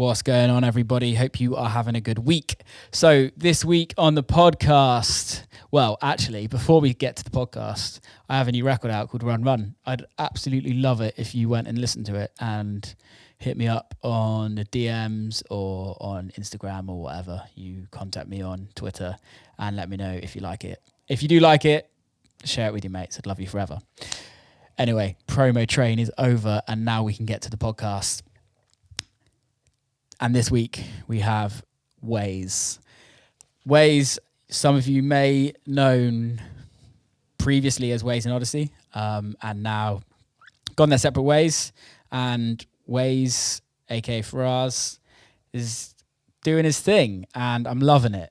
What's going on, everybody? Hope you are having a good week. So this week on the podcast, well, actually, before we get to the podcast, I have a new record out called Run Run. I'd absolutely love it if you went and listened to it and hit me up on the DMs or on Instagram or whatever. You contact me on Twitter and let me know if you like it. If you do like it, share it with your mates. I'd love you forever. Anyway, promo train is over and now we can get to the podcast. And this week we have Waze. Waze, some of you may known previously as Waze and Odyssey, and now gone their separate ways. And Waze, aka Firas, is doing his thing, and I'm loving it.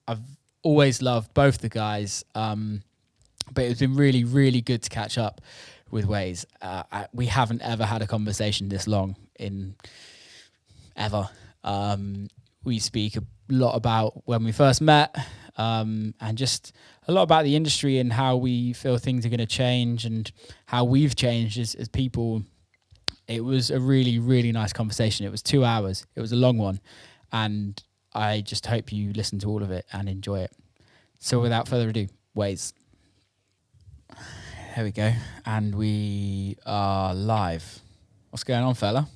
I've always loved both the guys, but it's been really, really good to catch up with Waze. We haven't ever had a conversation this long in ever. We speak a lot about when we first met, and just a lot about the industry and how we feel things are going to change and how we've changed as people. It was a really, really nice conversation. It was 2 hours. It was a long one, and I just hope you listen to all of it and enjoy it. So without further ado, Waze. There we go. And we are live. What's going on, fella?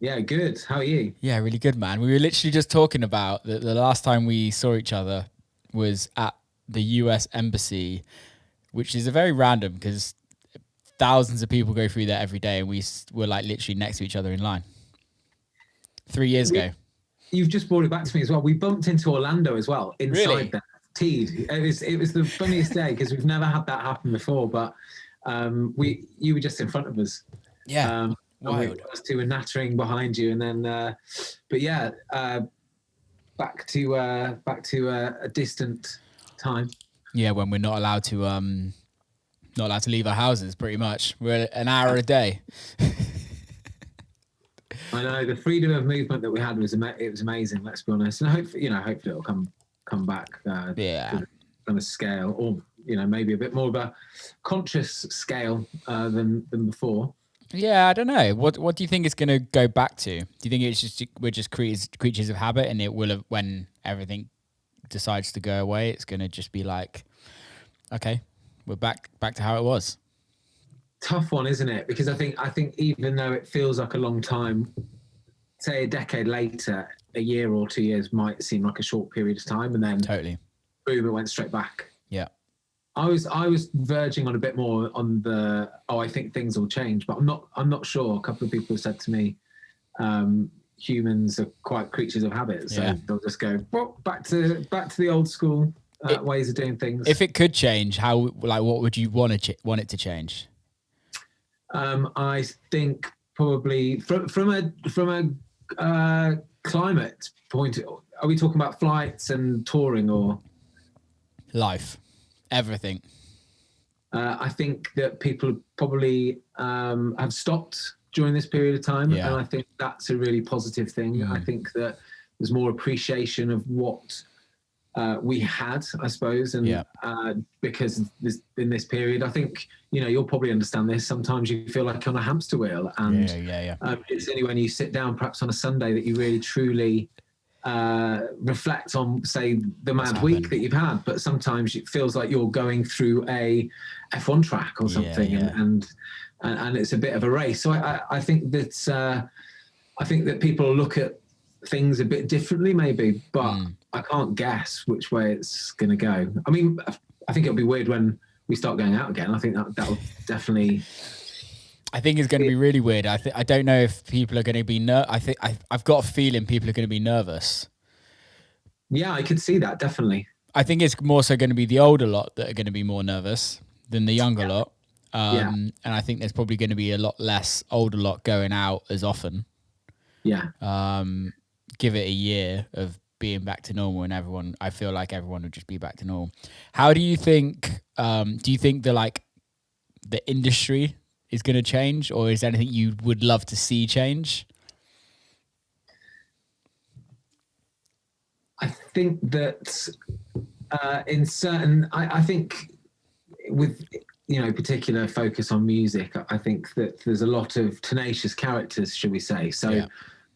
Yeah, good. How are you? Yeah, really good, man. We were literally just talking about the last time we saw each other was at the US Embassy, which is a very random because thousands of people go through there every day, and we were like literally next to each other in line 3 years ago. You've just brought it back to me as well. We bumped into Orlando as well inside Really? that. Teed. It was the funniest day because we've never had that happen before. But you were just in front of us. Yeah. Wild. Us two were nattering behind you, and then, but yeah, back to a distant time. Yeah, when we're not allowed to leave our houses. Pretty much, we're an hour a day. I know the freedom of movement that we had was amazing. Let's be honest, and hopefully it'll come back. Yeah. On a scale, or maybe a bit more of a conscious scale than before. Yeah, I don't know. What do you think it's going to go back to? Do you think it's just we're just creatures of habit, and it will have, when everything decides to go away, it's going to just be like, okay, we're back to how it was? Tough one, isn't it? Because I think even though it feels like a long time, say a decade later, a year or 2 years might seem like a short period of time, and then totally, boom, it went straight back. Yeah. I was verging on a bit more on the I think things will change, but I'm not sure. A couple of people have said to me, humans are quite creatures of habit, so they'll just go back to the old school ways of doing things. If it could change, what would you want it to change? I think probably from a climate point. Are we talking about flights and touring or life? Everything. I think that people probably have stopped during this period of time, and I think that's a really positive thing. I think that there's more appreciation of what we had, I suppose, and because in this period, I think you'll probably understand this. Sometimes you feel like you're on a hamster wheel, and it's only when you sit down, perhaps on a Sunday, that you really truly reflect on, say, the mad week that you've had. But sometimes it feels like you're going through a F1 track or something, and it's a bit of a race. So I think that people look at things a bit differently, maybe, but I can't guess which way it's going to go. I mean, I think it'll be weird when we start going out again. I think that'll definitely. I think it's going to be really weird. I don't know if people are going to be I've got a feeling people are going to be nervous. Yeah, I could see that, definitely. I think it's more so going to be the older lot that are going to be more nervous than the younger lot. And I think there's probably going to be a lot less older lot going out as often. Yeah. Give it a year of being back to normal, and I feel like everyone will just be back to normal. How do you think, the industry is going to change, or is there anything you would love to see change? I think that in certain, I think with particular focus on music, I think that there's a lot of tenacious characters, shall we say. So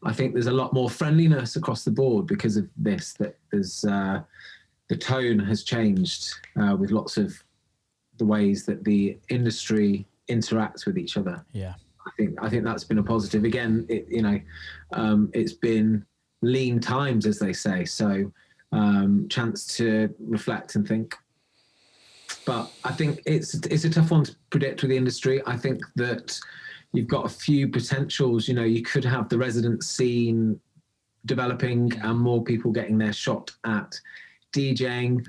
I think there's a lot more friendliness across the board because of this, that there's the tone has changed with lots of the ways that the industry interacts with each other. Yeah. I think that's been a positive. Again, it's been lean times, as they say. So chance to reflect and think. But I think it's a tough one to predict with the industry. I think that you've got a few potentials. You could have the resident scene developing and more people getting their shot at DJing,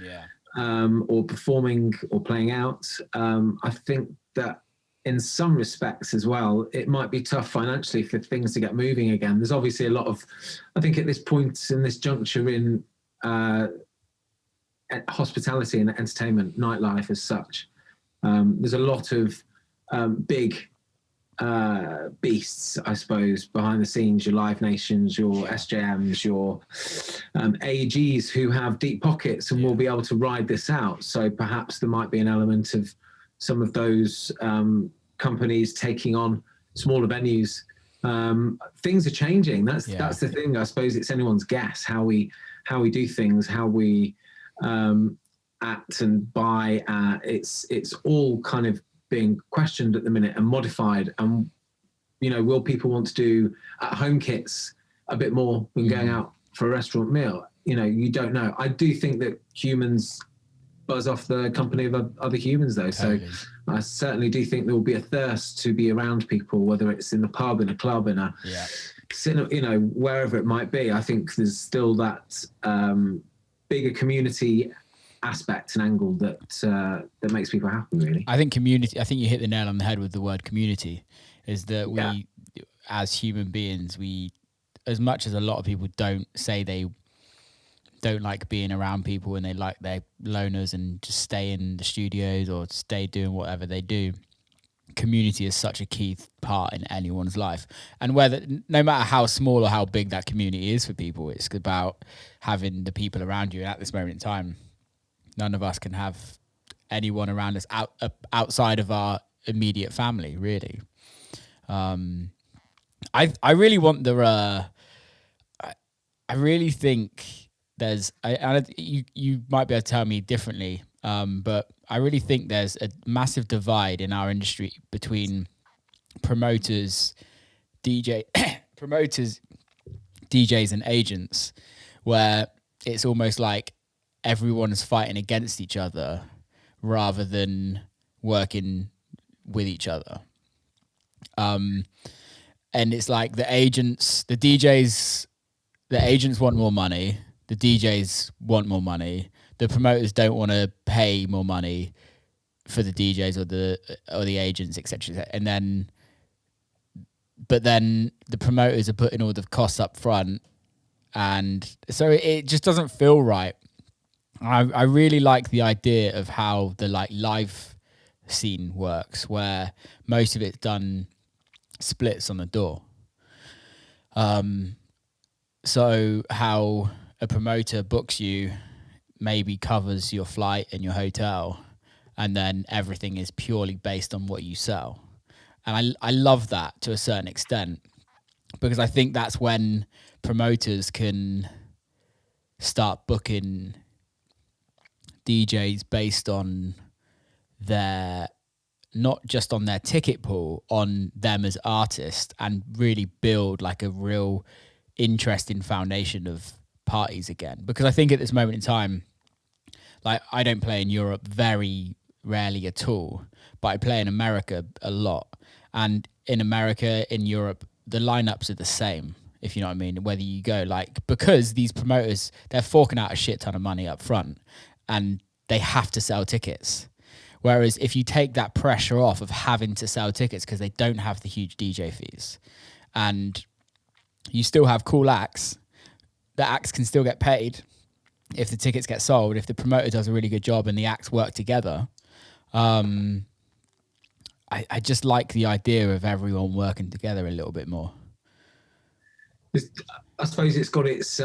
or performing or playing out. I think that in some respects as well, it might be tough financially for things to get moving again. There's obviously a lot of, I think at this point in this juncture in hospitality and entertainment, nightlife as such, there's a lot of big beasts, I suppose, behind the scenes, your Live Nations, your SJMs, your AGs who have deep pockets and will be able to ride this out. So perhaps there might be an element of some of those companies taking on smaller venues. Things are changing. That's the thing. I suppose it's anyone's guess how we do things, how we act and buy. It's all kind of being questioned at the minute and modified. And will people want to do at-home kits a bit more when going out for a restaurant meal? You don't know. I do think that humans buzz off the company of other humans, though. Totally. So I certainly do think there will be a thirst to be around people, whether it's in the pub, in a club, in a cinema, wherever it might be. I think there's still that bigger community aspect and angle that makes people happy, really. I think community, I think you hit the nail on the head with the word community, is that we, as human beings, as much as a lot of people don't say they don't like being around people and they like their loners and just stay in the studios or stay doing whatever they do, community is such a key part in anyone's life. And no matter how small or how big that community is for people, it's about having the people around you. And at this moment in time, none of us can have anyone around us outside of our immediate family, really. I really want I really think you might be able to tell me differently, but I really think there's a massive divide in our industry between promoters, DJs and agents, where it's almost like everyone is fighting against each other rather than working with each other. And it's like the agents want more money. The DJs want more money. The promoters don't want to pay more money for the DJs or the agents, etc. But then the promoters are putting all the costs up front, and so it just doesn't feel right. I really like the idea of how the live scene works, where most of it's done splits on the door. So how a promoter books you, maybe covers your flight and your hotel, and then everything is purely based on what you sell. And I love that to a certain extent, because I think that's when promoters can start booking DJs based on not just on their ticket pool, on them as artists, and really build like a real interesting foundation of parties again. Because I think at this moment in time, like, I don't play in Europe very rarely at all, but I play in America a lot. And in America, in Europe, the lineups are the same, if you know what I mean, whether you go, because these promoters, they're forking out a shit ton of money up front and they have to sell tickets. Whereas if you take that pressure off of having to sell tickets because they don't have the huge DJ fees, and you still have cool acts, the acts can still get paid if the tickets get sold, if the promoter does a really good job and the acts work together. I just like the idea of everyone working together a little bit more. I suppose it's got its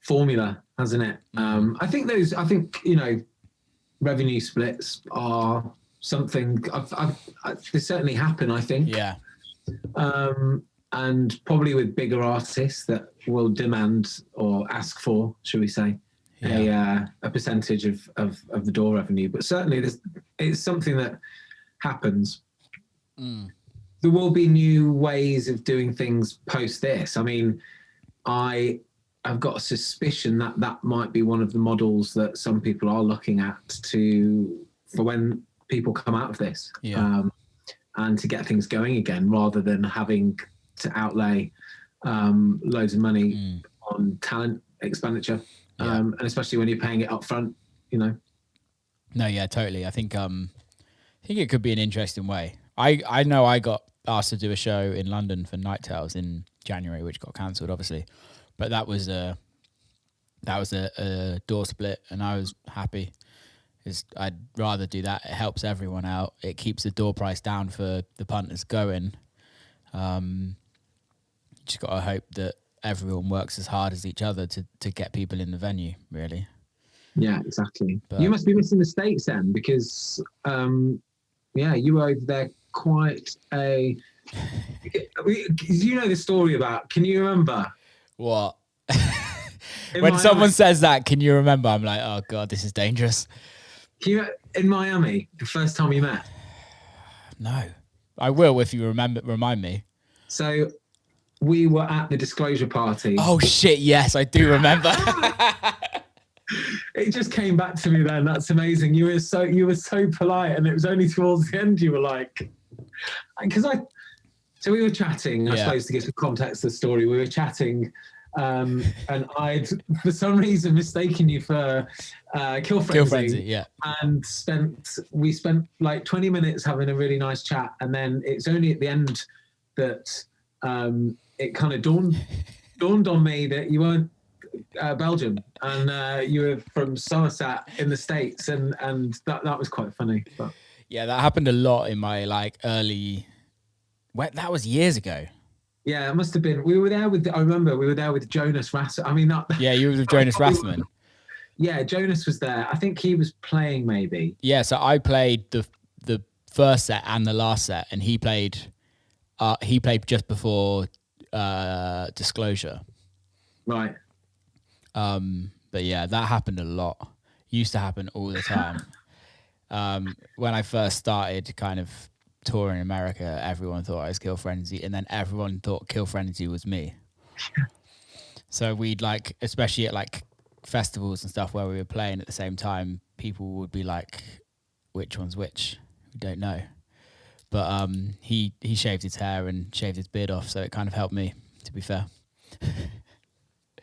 formula, hasn't it? I think revenue splits are something they certainly happen, I think. Yeah. and probably with bigger artists that will demand or ask for, should we say, a percentage of the door revenue. But certainly it's something that happens. There will be new ways of doing things post this. I mean, I've got a suspicion that might be one of the models that some people are looking at for when people come out of this, and to get things going again, rather than having to outlay loads of money on talent expenditure, and especially when you're paying it up front, No, yeah, totally. I think it could be an interesting way. I know I got asked to do a show in London for Night Tales in January, which got cancelled, obviously, but that was a door split, and I was happy. I'd rather do that. It helps everyone out. It keeps the door price down for the punters going. Just got to hope that everyone works as hard as each other to get people in the venue, really. Yeah, exactly. But you must be missing the States then, because you were over there quite a... You know the story about... Can you remember? What? When someone says that, can you remember? I'm like, oh God, this is dangerous. In Miami, the first time we met? No. I will if you remind me. So we were at the disclosure party. Oh shit, yes, I do remember. It just came back to me then. That's amazing. You were so polite, and it was only towards the end you were like, so we were chatting, I suppose, to give some context to the story. We were chatting, and I'd for some reason mistaken you for Kill Frenzy, and we spent like 20 minutes having a really nice chat, and then it's only at the end that it kind of dawned on me that you weren't Belgium, and you were from Somerset in the States, and that was quite funny. But yeah, that happened a lot in my early. That was years ago. Yeah, it must have been. We were there with. I remember we were there with Jonas Rasmussen. I mean, that. Yeah, you were with Jonas Rasmussen. Yeah, Jonas was there. I think he was playing, maybe. Yeah, so I played the first set and the last set, and he played just before Disclosure. Right. But yeah, that happened a lot. Used to happen all the time. When I first started kind of touring America, everyone thought I was Kill Frenzy, and then everyone thought Kill Frenzy was me. So we'd especially at festivals and stuff where we were playing at the same time, people would be like, which one's which? We don't know. But he shaved his hair and shaved his beard off, so it kind of helped me, to be fair.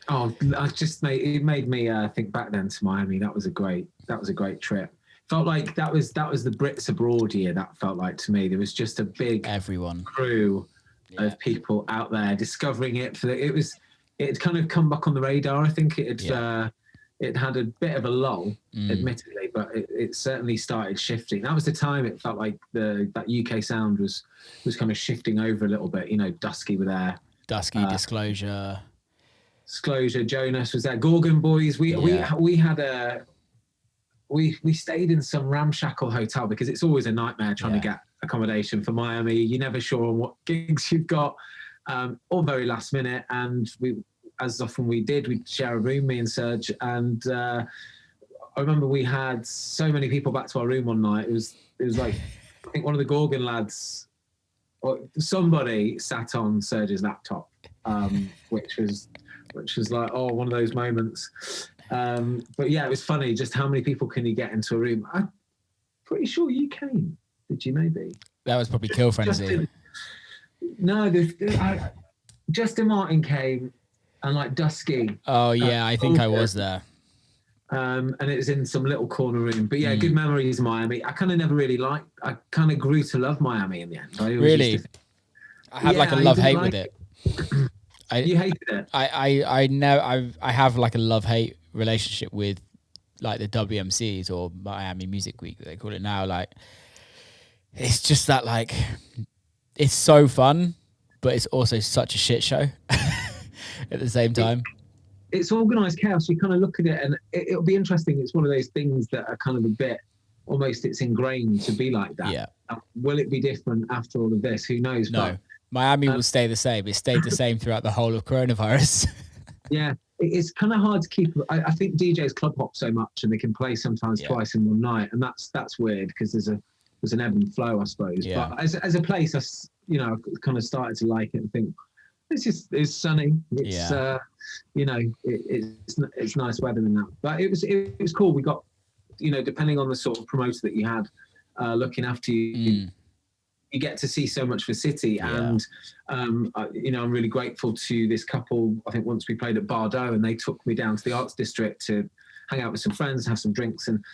Oh, it made me think back then to Miami. That was a great trip. Felt like that was the Brits abroad year. That felt like to me. There was just a big crew of people out there discovering it. It kind of come back on the radar. I think it had a bit of a lull, admittedly, but it certainly started shifting. That was the time it felt like that UK sound was kind of shifting over a little bit. Dusky were there. Dusky, Disclosure, Jonas was there. Gorgon Boys. We had we stayed in some ramshackle hotel because it's always a nightmare trying to get accommodation for Miami. You're never sure on what gigs you've got, all very last minute. And as often we'd share a room, me and Serge. And I remember we had so many people back to our room one night. It was like, I think one of the Gorgon lads, or somebody sat on Serge's laptop, which was like, one of those moments. But yeah, it was funny. Just how many people can you get into a room? I'm pretty sure you came. Did you maybe? That was probably Kill Frenzy. Justin Martin came, and Dusky. Oh yeah, I think I was there. And it was in some little corner room. But yeah, good memories of Miami. I kind of never really I kind of grew to love Miami in the end. Really? I had a love-hate with it. You hated it? I have a love-hate relationship with the WMCs, or Miami Music Week, they call it now. It's just that it's so fun, but it's also such a shit show at the same time. It's organised chaos. You kind of look at it, and it'll be interesting. It's one of those things that are kind of a bit, almost it's ingrained to be like that. Yeah. Will it be different after all of this? Who knows? No. Miami will stay the same. It stayed the same throughout the whole of coronavirus. Yeah, it's kind of hard to keep. I think DJs club hop so much, and they can play sometimes twice in one night, and that's weird because there's an ebb and flow, I suppose. Yeah. But as a place, I kind of started to like it and think it's sunny. It's it's nice weather and that. But it was cool. We got, depending on the sort of promoter that you had looking after you. You get to see so much of the city, and I'm really grateful to this couple. I think once we played at Bardo, and they took me down to the Arts District to hang out with some friends, have some drinks, and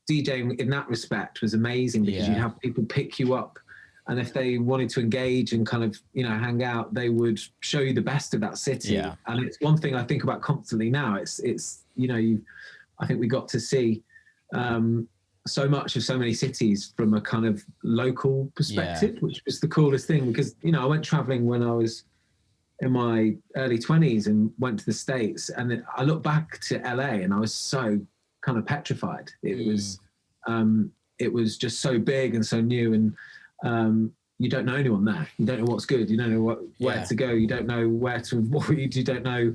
DJing in that respect was amazing because you'd have people pick you up, and if they wanted to engage and kind of hang out, they would show you the best of that city. Yeah. And it's one thing I think about constantly now. It's I think we got to see. So much of so many cities from a kind of local perspective, which was the coolest thing because, I went traveling when I was in my early 20s and went to the States, and then I look back to LA and I was so kind of petrified. It was just so big and so new, and you don't know anyone there. You don't know what's good. You don't know where to go. You don't know where to avoid. You don't know.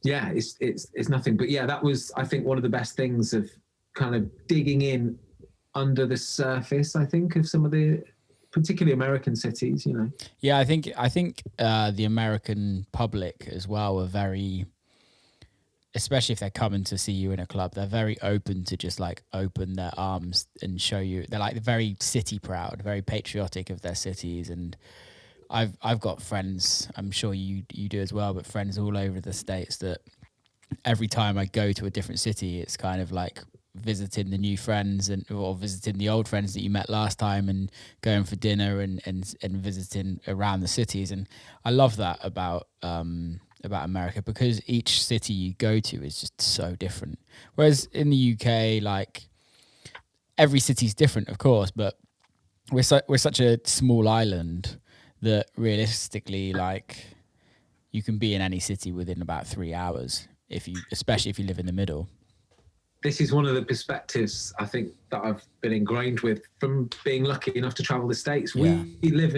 It's nothing. But that was, I think, one of the best things of kind of digging in under the surface, I think, of some of the particularly American cities, Yeah, I think the American public as well are very, especially if they're coming to see you in a club, they're very open to just like open their arms and show you. They're like very city proud, very patriotic of their cities. And I've got friends, I'm sure you do as well, but friends all over the States that every time I go to a different city, it's kind of like visiting the new friends or visiting the old friends that you met last time and going for dinner and visiting around the cities. And I love that about America because each city you go to is just so different. Whereas in the UK, like every city's different, of course, but we're such a small island that realistically, like, you can be in any city within about 3 hours especially if you live in the middle. This is one of the perspectives I think that I've been ingrained with from being lucky enough to travel the States. We live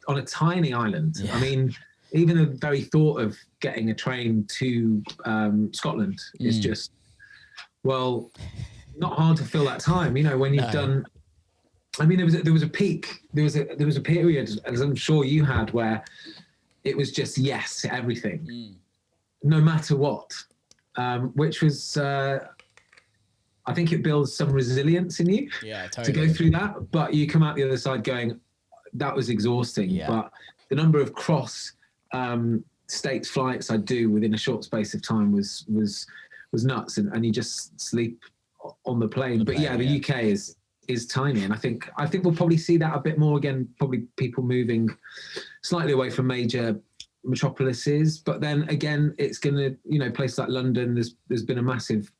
on a tiny island. Yeah. I mean, even the very thought of getting a train to Scotland is just, well, not hard to fill that time. When you've done. I mean, there was a peak. There was a period, as I'm sure you had, where it was just yes to everything, no matter what, which was. I think it builds some resilience in you to go through that. But you come out the other side going, that was exhausting. Yeah. But the number of cross states flights I do within a short space of time was nuts. And you just sleep on the plane. The UK is tiny. And I think we'll probably see that a bit more again, probably people moving slightly away from major metropolises. But then again, it's going to, places like London, there's been a massive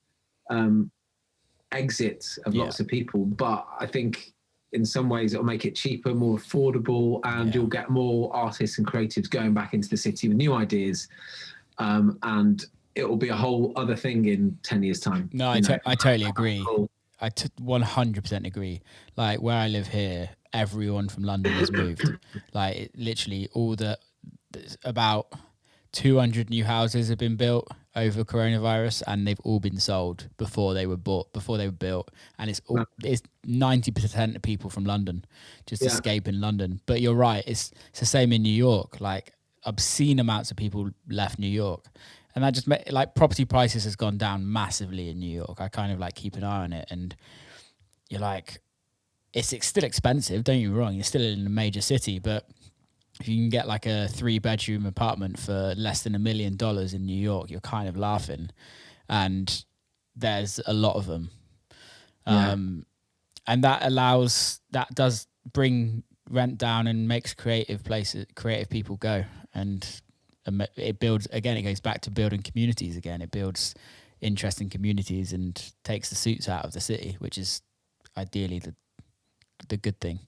exit of lots of people, but I think in some ways it'll make it cheaper, more affordable, and you'll get more artists and creatives going back into the city with new ideas, and it will be a whole other thing in 10 years time. No, I totally agree. I 100% agree. Like where I live here, everyone from London has moved. Like literally about 200 new houses have been built over coronavirus, and they've all been sold before they were built. And it's 90% of people from London just escaping London. But you're right, it's the same in New York. Like obscene amounts of people left New York, and that just like property prices has gone down massively in New York. I kind of like keep an eye on it, and you're like, it's still expensive. Don't get me wrong, you're still in a major city, but if you can get like a 3-bedroom apartment for less than $1 million in New York, you're kind of laughing. And there's a lot of them. And that does bring rent down and makes creative people go. And it builds, again, it goes back to building communities again. It builds interesting communities and takes the suits out of the city, which is ideally the good thing.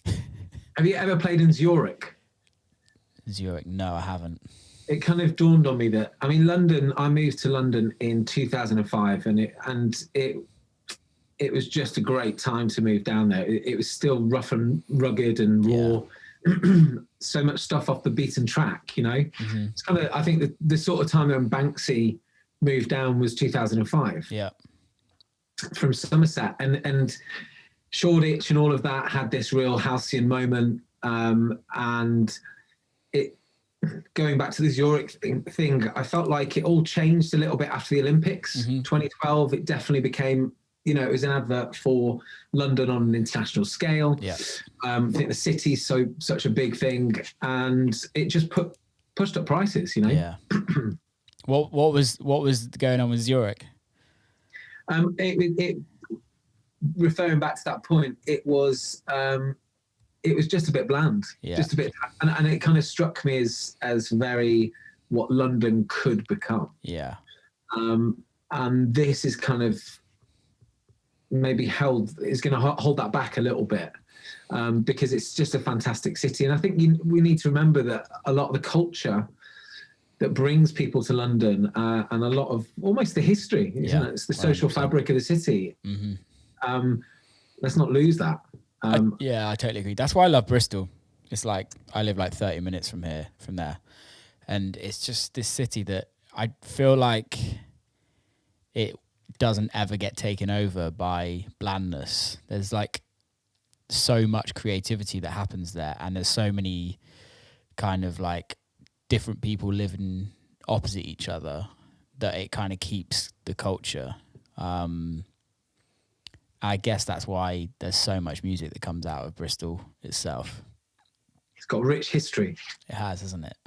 Have you ever played in Zurich? Zurich? No, I haven't. It kind of dawned on me that, I mean, London, I moved to London in 2005 and it was just a great time to move down there. It was still rough and rugged and raw. so much stuff off the beaten track, you know. It's kind of, I think the sort of time when Banksy moved down was 2005. Yeah. From Somerset, and Shoreditch and all of that had this real halcyon moment, and it, going back to the Zurich thing, I felt like it all changed a little bit after the Olympics. 2012, it definitely became, you know, it was an advert for London on an international scale. Yeah. I think the city's such a big thing, and it just pushed up prices, you know. Yeah. What was going on with Zurich? It referring back to that point, it was just a bit bland, just a bit, and it kind of struck me as very what London could become. Yeah. And this is kind of maybe is going to hold that back a little bit, because it's just a fantastic city. And I think we need to remember that a lot of the culture that brings people to London, and a lot of almost the history, isn't it? It's the social 100%. Fabric of the city. Let's not lose that. I totally agree. That's why I love Bristol. It's like I live like 30 minutes from there, and it's just this city that I feel like it doesn't ever get taken over by blandness. There's like so much creativity that happens there, and there's so many kind of like different people living opposite each other that it kind of keeps the culture. I guess that's why there's so much music that comes out of Bristol itself. It's got rich history. It has, hasn't it?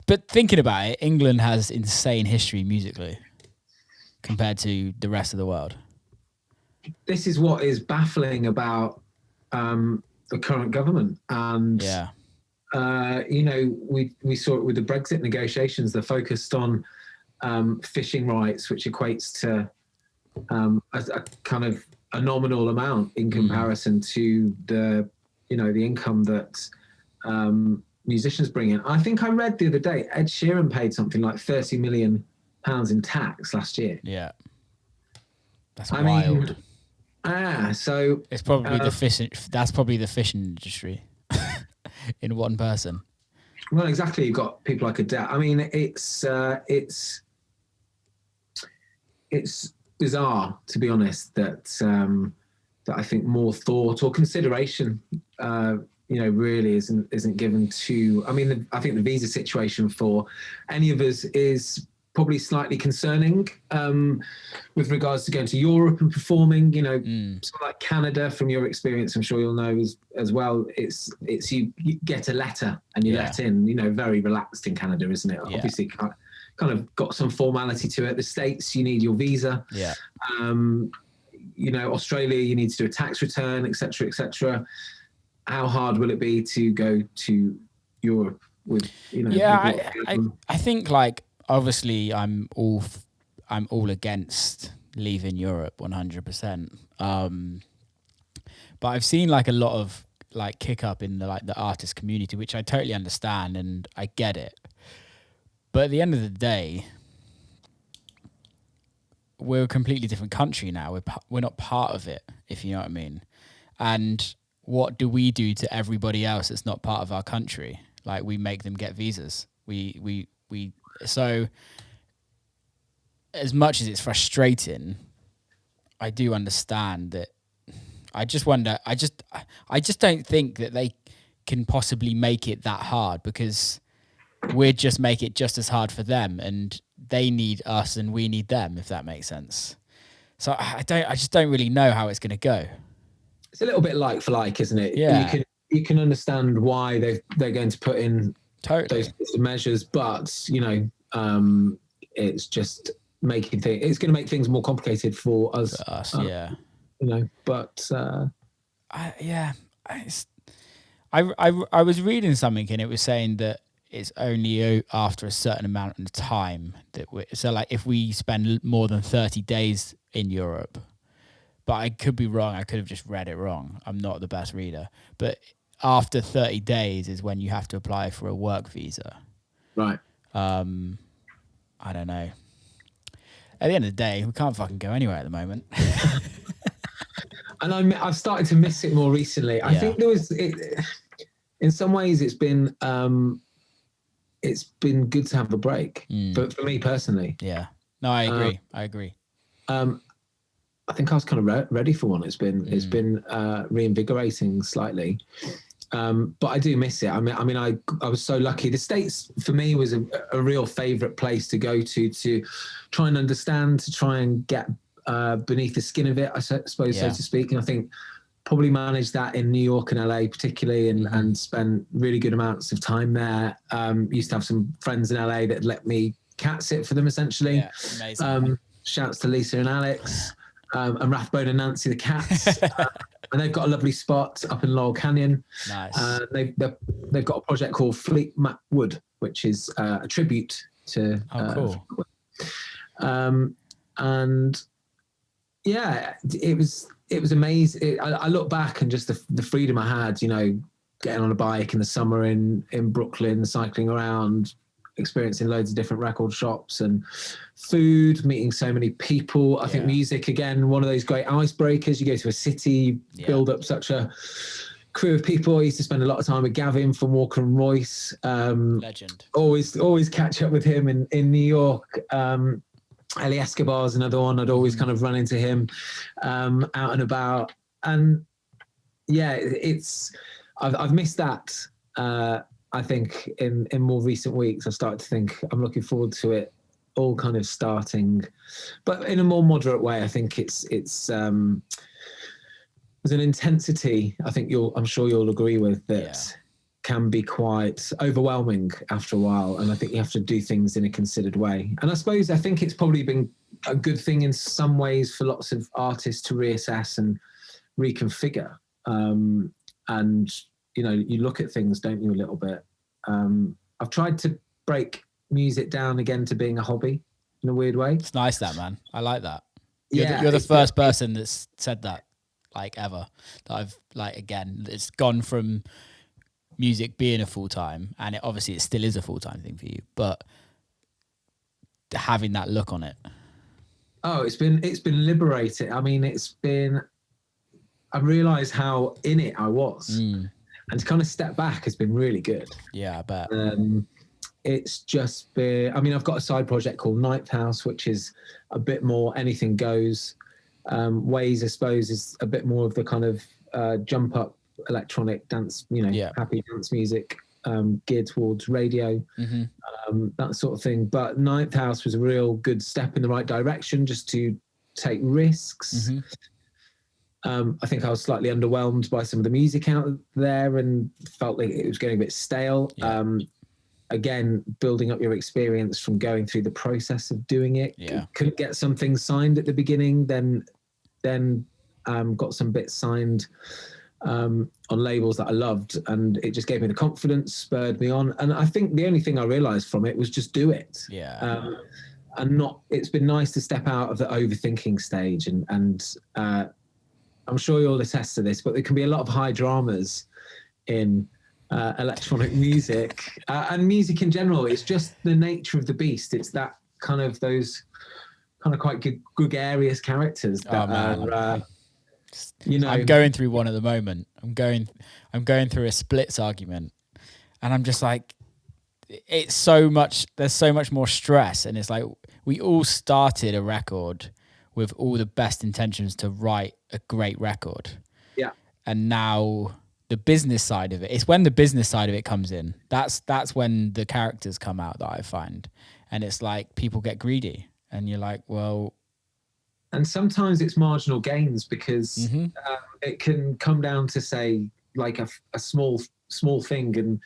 But thinking about it, England has insane history musically compared to the rest of the world. This is what is baffling about the current government. And, you know, we saw it with the Brexit negotiations. They're focused on fishing rights, which equates to a kind of a nominal amount in comparison to the income that musicians bring in. I think I read the other day Ed Sheeran paid something like £30 million in tax last year. Yeah, that's wild. So it's probably the fishing. That's probably the fishing industry in one person. Well, exactly. You've got people like Adele. I mean, it's bizarre, to be honest, that I think more thought or consideration, really isn't given to. I mean, I think the visa situation for any of us is probably slightly concerning with regards to going to Europe and performing. You know, something like Canada, from your experience, I'm sure you'll know as well. It's you get a letter and you let in. You know, very relaxed in Canada, isn't it? Yeah. Obviously, kind of got some formality to it. The States, you need your visa. Yeah. Australia, you need to do a tax return, etc., etc. How hard will it be to go to Europe with, I think, like, obviously I'm all against leaving Europe 100%. But I've seen like a lot of like kick up in the artist community, which I totally understand and I get it. But at the end of the day, we're a completely different country now. We're not part of it, if you know what I mean. And what do we do to everybody else that's not part of our country? Like, we make them get visas. So as much as it's frustrating, I do understand that. I just wonder, I just don't think that they can possibly make it that hard, because we'd just make it just as hard for them, and they need us and we need them, if that makes sense. So I just don't really know how it's going to go. It's a little bit like for like, isn't it? Yeah. You can understand why they're going to put in totally those measures, but it's just it's going to make things more complicated for us. Yeah. But I was reading something and it was saying that it's only after a certain amount of time that if we spend more than 30 days in Europe, but I could be wrong. I could have just read it wrong. I'm not the best reader, but after 30 days is when you have to apply for a work visa. Right. I don't know. At the end of the day, we can't fucking go anywhere at the moment. And I've started to miss it more recently. I think there was, in some ways it's been good to have a break for me personally. Yeah. No, I agree. I think I was kind of ready for one. It's been reinvigorating slightly. But I do miss it. I mean, I was so lucky. The States for me was a real favorite place to go to try and understand, to try and get beneath the skin of it, I suppose, so to speak. And I think probably managed that in New York and LA particularly, and spent really good amounts of time there. Used to have some friends in LA that let me cat sit for them essentially. Yeah, amazing. Shouts to Lisa and Alex, and Rathbone and Nancy the cats. And they've got a lovely spot up in Laurel Canyon. Nice. They've got a project called Fleet Map Wood, which is a tribute to. Cool. And yeah, it was amazing. I look back and just the freedom I had, you know, getting on a bike in the summer in Brooklyn, cycling around, experiencing loads of different record shops and food, meeting so many people. I think music, again, one of those great icebreakers. You go to a city, build up such a crew of people. I used to spend a lot of time with Gavin from Walker and Royce. Legend. Always catch up with him in New York. Eli Escobar's another one. I'd always kind of run into him out and about. And yeah, I've missed that. I think in more recent weeks, I've started to think I'm looking forward to it all kind of starting, but in a more moderate way. I think it's there's an intensity, I think I'm sure you'll agree with, that can be quite overwhelming after a while. And I think you have to do things in a considered way. And I think it's probably been a good thing in some ways for lots of artists to reassess and reconfigure. And you know, you look at things, don't you, a little bit. I've tried to break music down again to being a hobby in a weird way. It's nice, that, man. I like that. You're the first person that's said that, like, ever. That I've, like, again, it's gone from music being a full-time, and it still is a full-time thing for you, but having that look on it. Oh, it's been liberating. I mean, I realised how in it I was. And to kind of step back has been really good. Yeah, I bet. It's just been, I mean, I've got a side project called Ninth House, which is a bit more anything goes. Waze, I suppose, is a bit more of the kind of jump up electronic dance, you know, happy dance music, geared towards radio, that sort of thing. But Ninth House was a real good step in the right direction, just to take risks. I think I was slightly underwhelmed by some of the music out there and felt like it was getting a bit stale. Again, building up your experience from going through the process of doing it. Couldn't get some things signed at the beginning, then got some bits signed on labels that I loved, and it just gave me the confidence, spurred me on. And I think the only thing I realized from it was just do it. And it's been nice to step out of the overthinking stage, and I'm sure you'll attest to this, but there can be a lot of high dramas in electronic music and music in general. It's just the nature of the beast. It's that kind of those kind of quite gregarious characters that are, you know. I'm going through one at the moment. I'm going through a splits argument, and I'm just like, it's so much. There's so much more stress, and it's like we all started a record with all the best intentions to write a great record. Yeah. And now the business side of it, it's when the business side of it comes in. That's when the characters come out, that I find. And it's like people get greedy, and you're like, well. And sometimes it's marginal gains, because it can come down to, say, like a small thing, and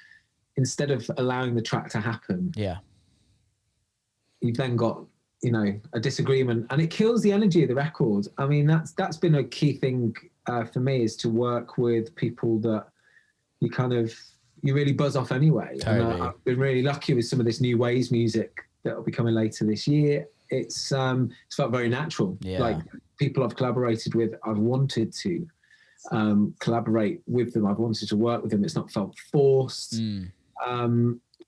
instead of allowing the track to happen, you've then got, you know, a disagreement, and it kills the energy of the record. I mean, that's been a key thing for me, is to work with people that you really buzz off anyway. Totally. And I've been really lucky with some of this new Waze music that will be coming later this year. It's felt very natural. Like people I've collaborated with, I've wanted to collaborate with them. I've wanted to work with them. It's not felt forced.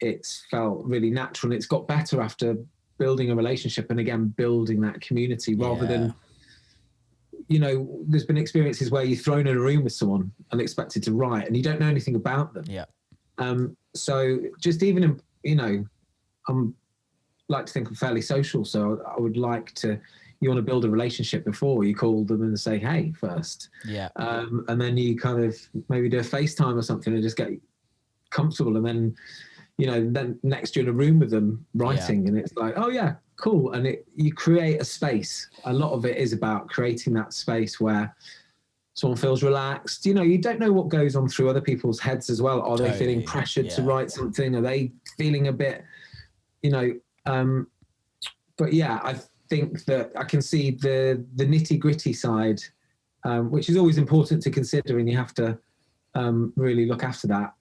It's felt really natural, and it's got better after building a relationship, and again, building that community, rather than, you know, there's been experiences where you're thrown in a room with someone unexpected to write, and you don't know anything about them. So just even in, you know, I'm like to think I'm fairly social, so I would like to. You want to build a relationship before you call them and say hey first, and then you kind of maybe do a FaceTime or something and just get comfortable, and then then next you're in a room with them writing, and it's like, oh yeah, cool, and you create a space. A lot of it is about creating that space where someone feels relaxed. You don't know what goes on through other people's heads as well. Are they feeling pressured to write something? Are they feeling a bit, but yeah, I think that I can see the nitty gritty side, which is always important to consider, and you have to really look after that.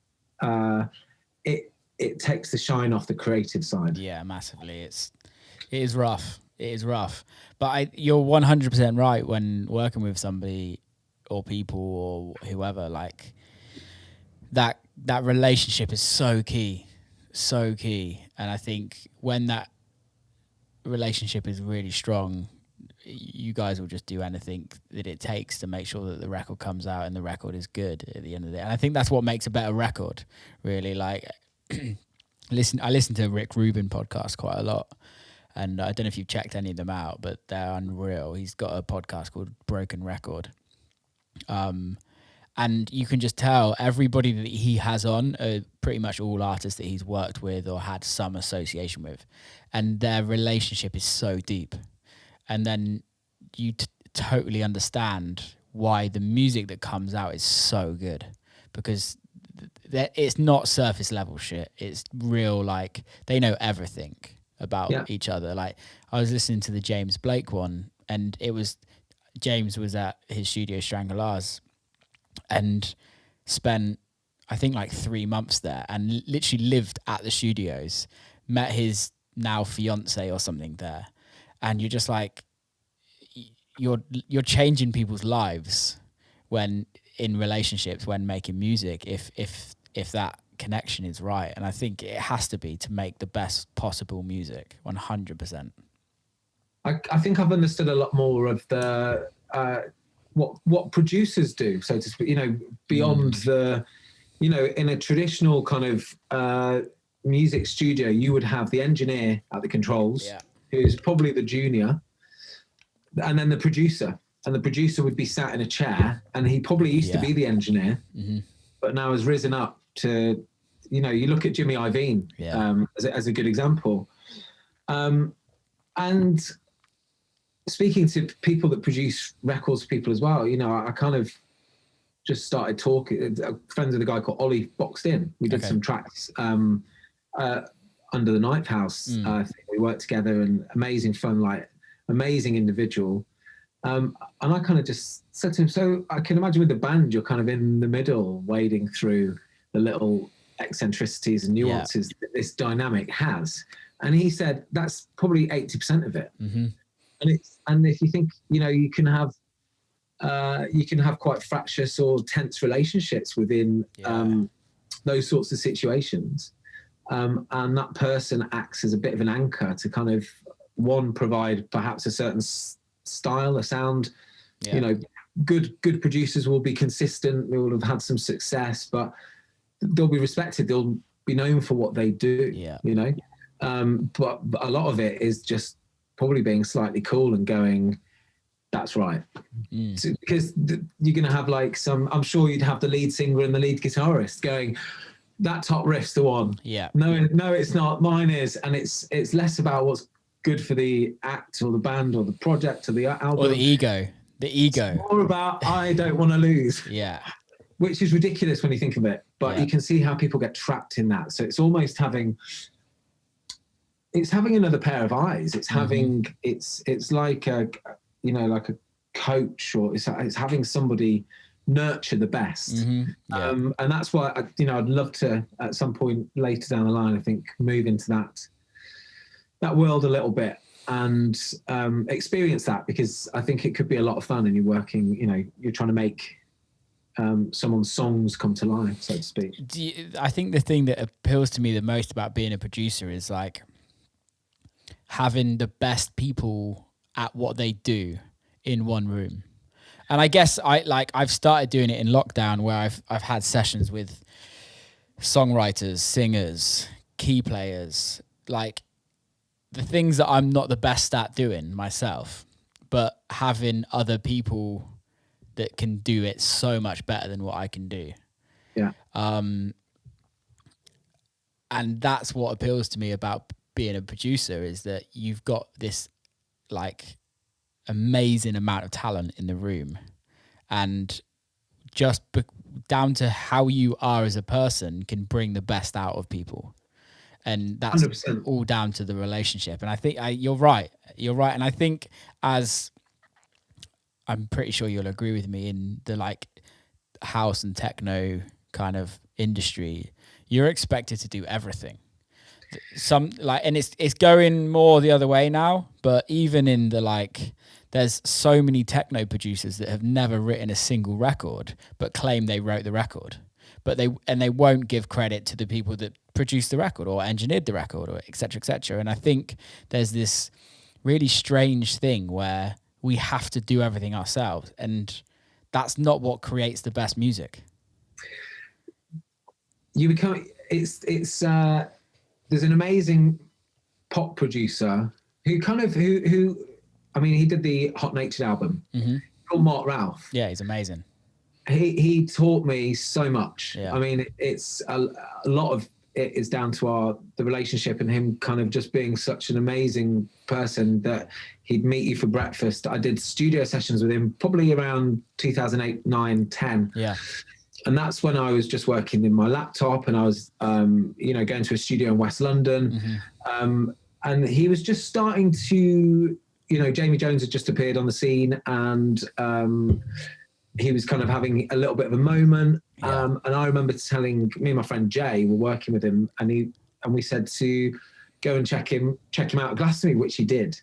It takes the shine off the creative side. Yeah, massively. It is rough. It is rough. But you're 100% right when working with somebody or people or whoever, like that relationship is so key. So key. And I think when that relationship is really strong, you guys will just do anything that it takes to make sure that the record comes out and the record is good at the end of the day. And I think that's what makes a better record, really. Like, I listen to Rick Rubin podcast quite a lot, and I don't know if you've checked any of them out, but they're unreal. He's got a podcast called Broken Record, and you can just tell everybody that he has on are pretty much all artists that he's worked with or had some association with, and their relationship is so deep. And then you totally understand why the music that comes out is so good, because it's not surface level shit. It's real, like, they know everything about each other. Like, I was listening to the James Blake one, and James was at his studio Stranglers and spent, I think, like 3 months there, and literally lived at the studios, met his now fiance or something there. And you're just like, you're changing people's lives when in relationships, when making music, if that connection is right. And I think it has to be to make the best possible music, 100%. I think I've understood a lot more of the what producers do, so to speak. Beyond the, in a traditional kind of music studio, you would have the engineer at the controls, who's probably the junior, and then the producer. And the producer would be sat in a chair, and he probably used to be the engineer, but now has risen up to, you look at Jimmy Iovine as a good example. And speaking to people that produce records for people as well, I kind of just started talking, friends with a guy called Ollie Boxed In. We did some tracks under the Ninth House. We worked together, and amazing fun, like amazing individual. And I kind of just said to him, so I can imagine with the band, you're kind of in the middle, wading through the little eccentricities and nuances that this dynamic has. And he said, that's probably 80% of it. And if you think, you can have quite fractious or tense relationships within those sorts of situations. And that person acts as a bit of an anchor to kind of, provide perhaps a certain style, a sound. Good producers will be consistent. They will have had some success, but they'll be respected. They'll be known for what they do. But a lot of it is just probably being slightly cool and going, that's right. So, because you're going to have like I'm sure you'd have the lead singer and the lead guitarist going, that top riff's the one. No, it's not. Mine is. And it's less about what's good for the act or the band or the project or the album. Or the ego. It's more about, I don't want to lose. Which is ridiculous when you think of it. But you can see how people get trapped in that. So it's almost having another pair of eyes. It's having, it's like a coach, or it's having somebody nurture the best. And that's why, I'd love to, at some point later down the line, I think, move into that world a little bit and experience that, because I think it could be a lot of fun, and you're working, you're trying to make someone's songs come to life, so to speak. I think the thing that appeals to me the most about being a producer is like having the best people at what they do in one room. And I guess I've started doing it in lockdown, where I've had sessions with songwriters, singers, key players, like the things that I'm not the best at doing myself, but having other people that can do it so much better than what I can do. Yeah. And that's what appeals to me about being a producer, is that you've got this like amazing amount of talent in the room, and just down to how you are as a person can bring the best out of people. And that's 100%. all down to the relationship. And I think you're right. And I think, as I'm pretty sure you'll agree with me, in the like house and techno kind of industry, you're expected to do everything. And it's going more the other way now, but even in the like, there's so many techno producers that have never written a single record but claim they wrote the record, but they won't give credit to the people that produced the record or engineered the record, or et cetera, et cetera. And I think there's this really strange thing where we have to do everything ourselves, and that's not what creates the best music. You become there's an amazing pop producer who I mean, he did the Hot Natured album, called Mark Ralph. Yeah, he's amazing. He taught me so much. Yeah. I mean, it's a lot of it is down to the relationship, and him kind of just being such an amazing person that he'd meet you for breakfast. I did studio sessions with him probably around 2008, 9, 10. Yeah. And that's when I was just working in my laptop, and I was, going to a studio in West London. And he was just starting to, Jamie Jones had just appeared on the scene, and he was kind of having a little bit of a moment. Yeah. And I remember telling me and my friend Jay were working with him, and we said to go and check him out at Glastonbury, which he did.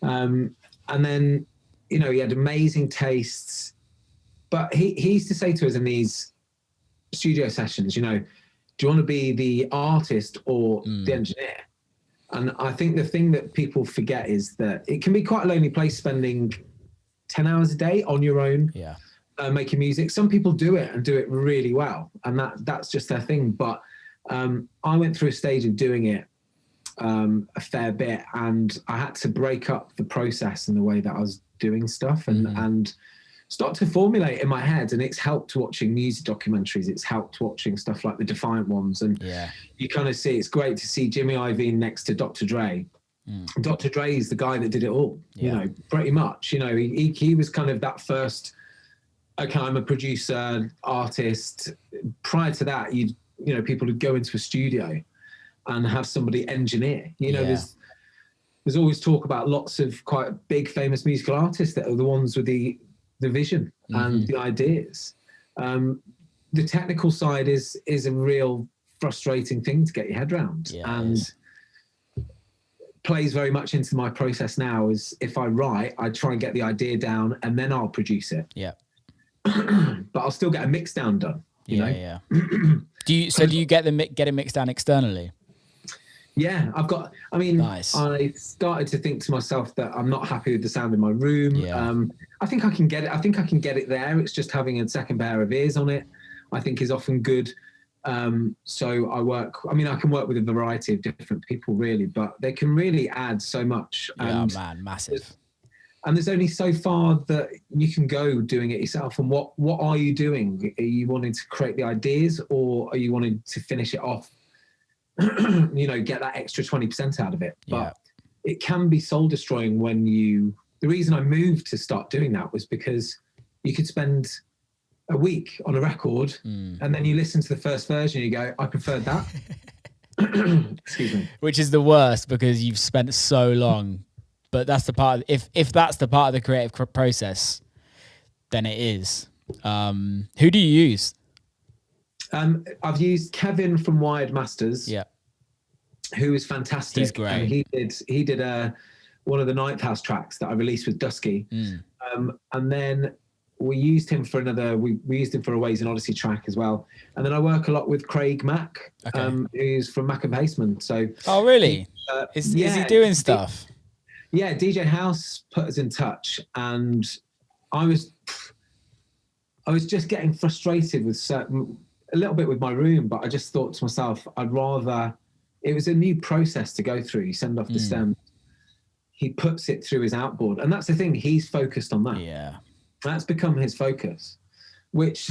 And then, he had amazing tastes. But he used to say to us in these studio sessions, do you want to be the artist or the engineer? And I think the thing that people forget is that it can be quite a lonely place spending 10 hours a day on your own, making music. Some people do it and do it really well, and that's just their thing. But I went through a stage of doing it a fair bit, and I had to break up the process and the way that I was doing stuff, and start to formulate in my head. And it's helped watching music documentaries. It's helped watching stuff like the Defiant ones. And you kind of see, it's great to see Jimmy Iovine next to Dr. Dre. Dr. Dre is the guy that did it all, pretty much. He was kind of that first, okay, I'm a producer, artist. Prior to that, people would go into a studio and have somebody engineer. There's always talk about lots of quite big famous musical artists that are the ones with the vision and the ideas. The technical side is a real frustrating thing to get your head around, and plays very much into my process now. Is if I write, I try and get the idea down, and then I'll produce it. But I'll still get a mix down done. You know? Do you get it mixed down externally? Yeah, Nice. I started to think to myself that I'm not happy with the sound in my room. I think I can get it. I think I can get it there. It's just having a second pair of ears on it, I think, is often good. So I can work with a variety of different people, really, but they can really add so much. Massive. And there's only so far that you can go doing it yourself. And what are you doing? Are you wanting to create the ideas, or are you wanting to finish it off? Get that extra 20% out of it. But it can be soul destroying the reason I moved to start doing that was because you could spend a week on a record and then you listen to the first version and you go, I preferred that. Excuse me. Which is the worst, because you've spent so long. But that's the part, if that's the part of the creative process, then it is. Who do you use? I've used Kevin from Wired Masters, who is fantastic. He's great. And he did one of the Ninth House tracks that I released with Dusky, and then we used him for we used him for a Waze and Odyssey track as well. And then I work a lot with Craig Mack, who's from Mac and Basement. So really, is he doing stuff? Yeah, DJ House put us in touch, and I was just getting frustrated with certain. a little bit with my room, but I just thought to myself, I'd rather, it was a new process to go through. You send off the stem, he puts it through his outboard. And that's the thing, he's focused on that. Yeah. That's become his focus, which,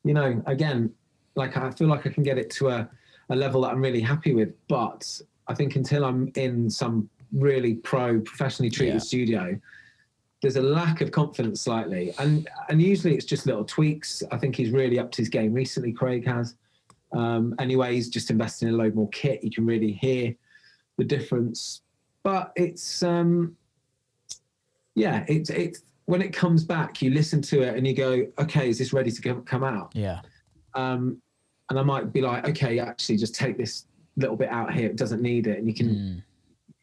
you know, again, like I feel like I can get it to a level that I'm really happy with. But I think until I'm in some really professionally treated studio, there's a lack of confidence slightly. And usually it's just little tweaks. I think he's really upped his game recently, Craig has. Anyway, he's just investing in a load more kit. You can really hear the difference. But it's, it's when it comes back, you listen to it and you go, okay, is this ready to come out? Yeah. And I might be like, okay, actually just take this little bit out here. It doesn't need it. And you can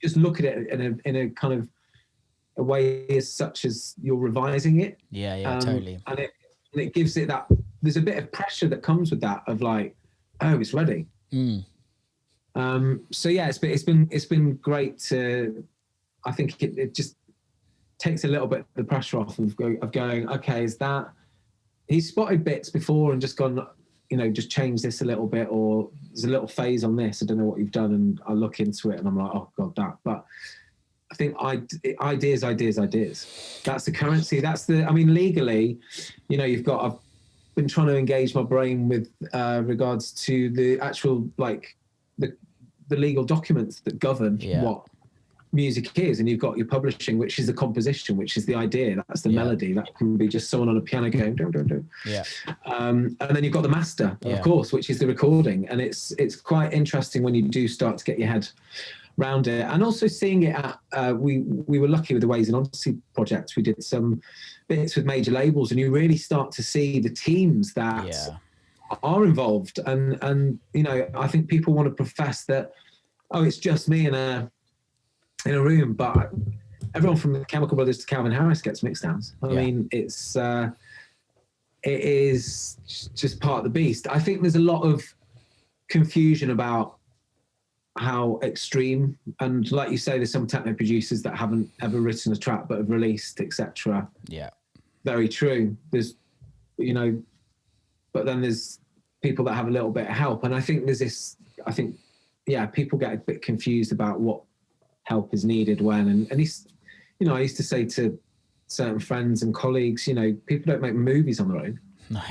just look at it in a kind of a way as such as you're revising it. Yeah, totally. And it gives it that, there's a bit of pressure that comes with that of like, oh, it's ready. So yeah, it's been great to, I think it just takes a little bit of the pressure off of going, okay, is that, he's spotted bits before and just gone, you know, just change this a little bit, or there's a little phase on this, I don't know what you've done, and I look into it and I'm like, oh God, that. But I think ideas. That's the currency. I mean, legally, you know, I've been trying to engage my brain with regards to the actual, like, the legal documents that govern what music is. And you've got your publishing, which is the composition, which is the idea, that's the melody, that can be just someone on a piano going do. And then you've got the master, of course, which is the recording. And it's quite interesting when you do start to get your head around it. And also seeing it at we were lucky with the Waze and Odyssey project. We did some bits with major labels, and you really start to see the teams that are involved. And you know, I think people want to profess that, oh, it's just me in a room, but everyone from the Chemical Brothers to Calvin Harris gets mix downs. I mean, it is just part of the beast. I think there's a lot of confusion about how extreme, and like you say, there's some techno producers that haven't ever written a track but have released, etc. Yeah, very true. There's, you know, but then there's people that have a little bit of help, and I think there's this. I think, people get a bit confused about what help is needed when, and he's, you know, I used to say to certain friends and colleagues, you know, people don't make movies on their own. No.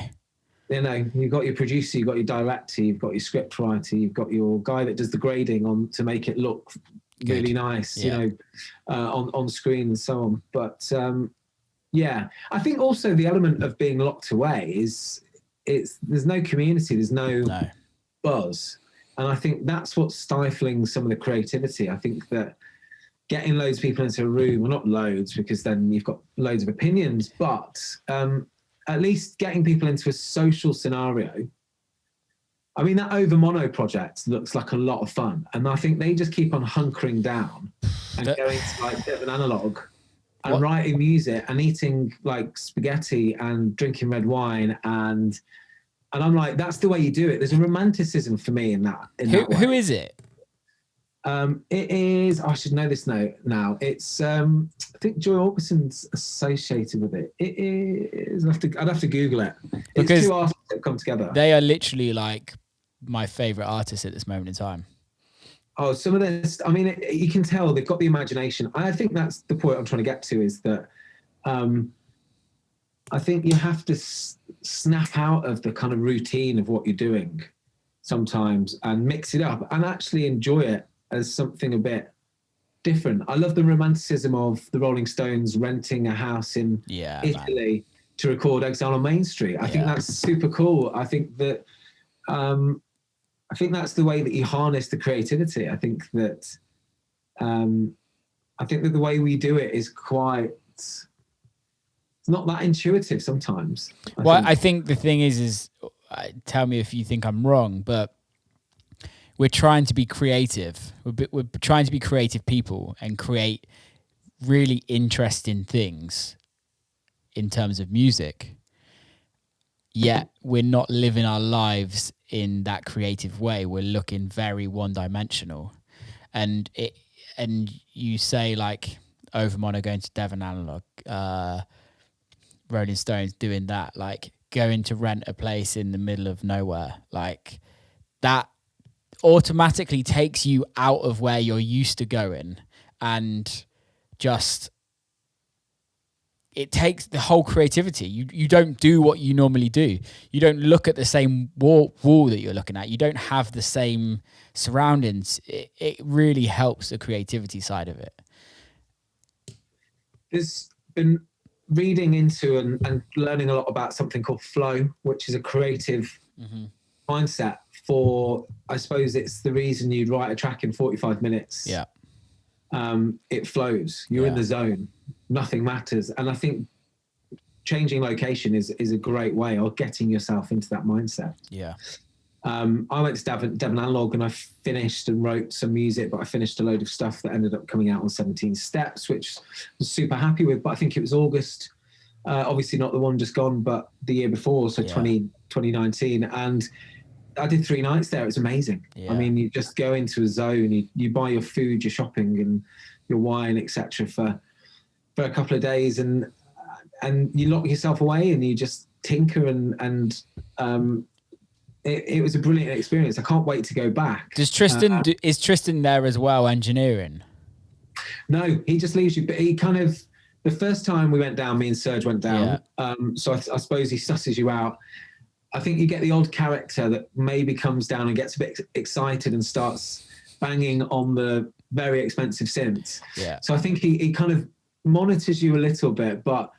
You know, you've got your producer, you've got your director, you've got your script writer, you've got your guy that does the grading on to make it look really nice, you know, on screen and so on. But I think also the element of being locked away is there's no community, there's no buzz. And I think that's what's stifling some of the creativity. I think that getting loads of people into a room, well, not loads, because then you've got loads of opinions, but at least getting people into a social scenario. I mean, that Over Mono project looks like a lot of fun. And I think they just keep on hunkering down and going to like a bit of an analog and writing music and eating like spaghetti and drinking red wine. And I'm like, that's the way you do it. There's a romanticism for me in that. Who is it? It is, I should know this now. It's, I think Joy Orbison's associated with it. It is, I'd have to Google it. It's two artists that come together. They are literally like my favorite artists at this moment in time. Oh, some of this, I mean, you can tell they've got the imagination. I think that's the point I'm trying to get to, is that I think you have to snap out of the kind of routine of what you're doing sometimes and mix it up and actually enjoy it as something a bit different. I love the romanticism of the Rolling Stones renting a house in Italy to record Exile on Main Street. I think that's super cool. I think that that's the way that you harness the creativity. I think that the way we do it is quite, it's not that intuitive sometimes. I think the thing is tell me if you think I'm wrong, but we're trying to be creative. We're trying to be creative people and create really interesting things in terms of music. Yet we're not living our lives in that creative way. We're looking very one-dimensional. And you say like Over Mono going to Devon Analog, Rolling Stones doing that. Like, going to rent a place in the middle of nowhere, like that automatically takes you out of where you're used to going, and just it takes the whole creativity. You don't do what you normally do. You don't look at the same wall that you're looking at. You don't have the same surroundings. It really helps the creativity side of it. There's been reading into and learning a lot about something called flow, which is a creative mindset for, I suppose it's the reason you'd write a track in 45 minutes. Yeah. It flows. You're in the zone. Nothing matters. And I think changing location is a great way of getting yourself into that mindset. Yeah. I went to Devon Analog and I finished and wrote some music, but I finished a load of stuff that ended up coming out on 17 Steps, which I was super happy with. But I think it was August, obviously not the one just gone, but the year before, so 2019. And I did 3 nights there. It was amazing. Yeah. I mean, you just go into a zone, you buy your food, your shopping and your wine, etc. for a couple of days, and you lock yourself away and you just tinker and it was a brilliant experience. I can't wait to go back. Does Tristan is Tristan there as well, engineering? No, he just leaves you. But he kind of, the first time we went down, me and Serge went down. Yeah. So I suppose he susses you out. I think you get the odd character that maybe comes down and gets a bit excited and starts banging on the very expensive synths. Yeah. So I think he kind of monitors you a little bit, but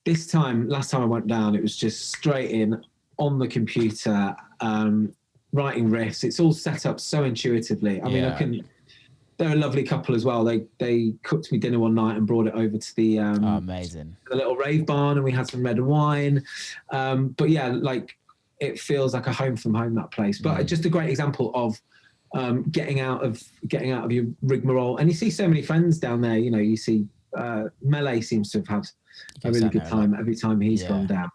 last time I went down, it was just straight in on the computer, writing riffs. It's all set up so intuitively. I mean, they're a lovely couple as well. They cooked me dinner one night and brought it over to the amazing, the little rave barn, and we had some red wine. But yeah, like it feels like a home from home, that place. But just a great example of getting out of your rigmarole. And you see so many friends down there. You know, you see Melee seems to have had a really good time every time he's gone down.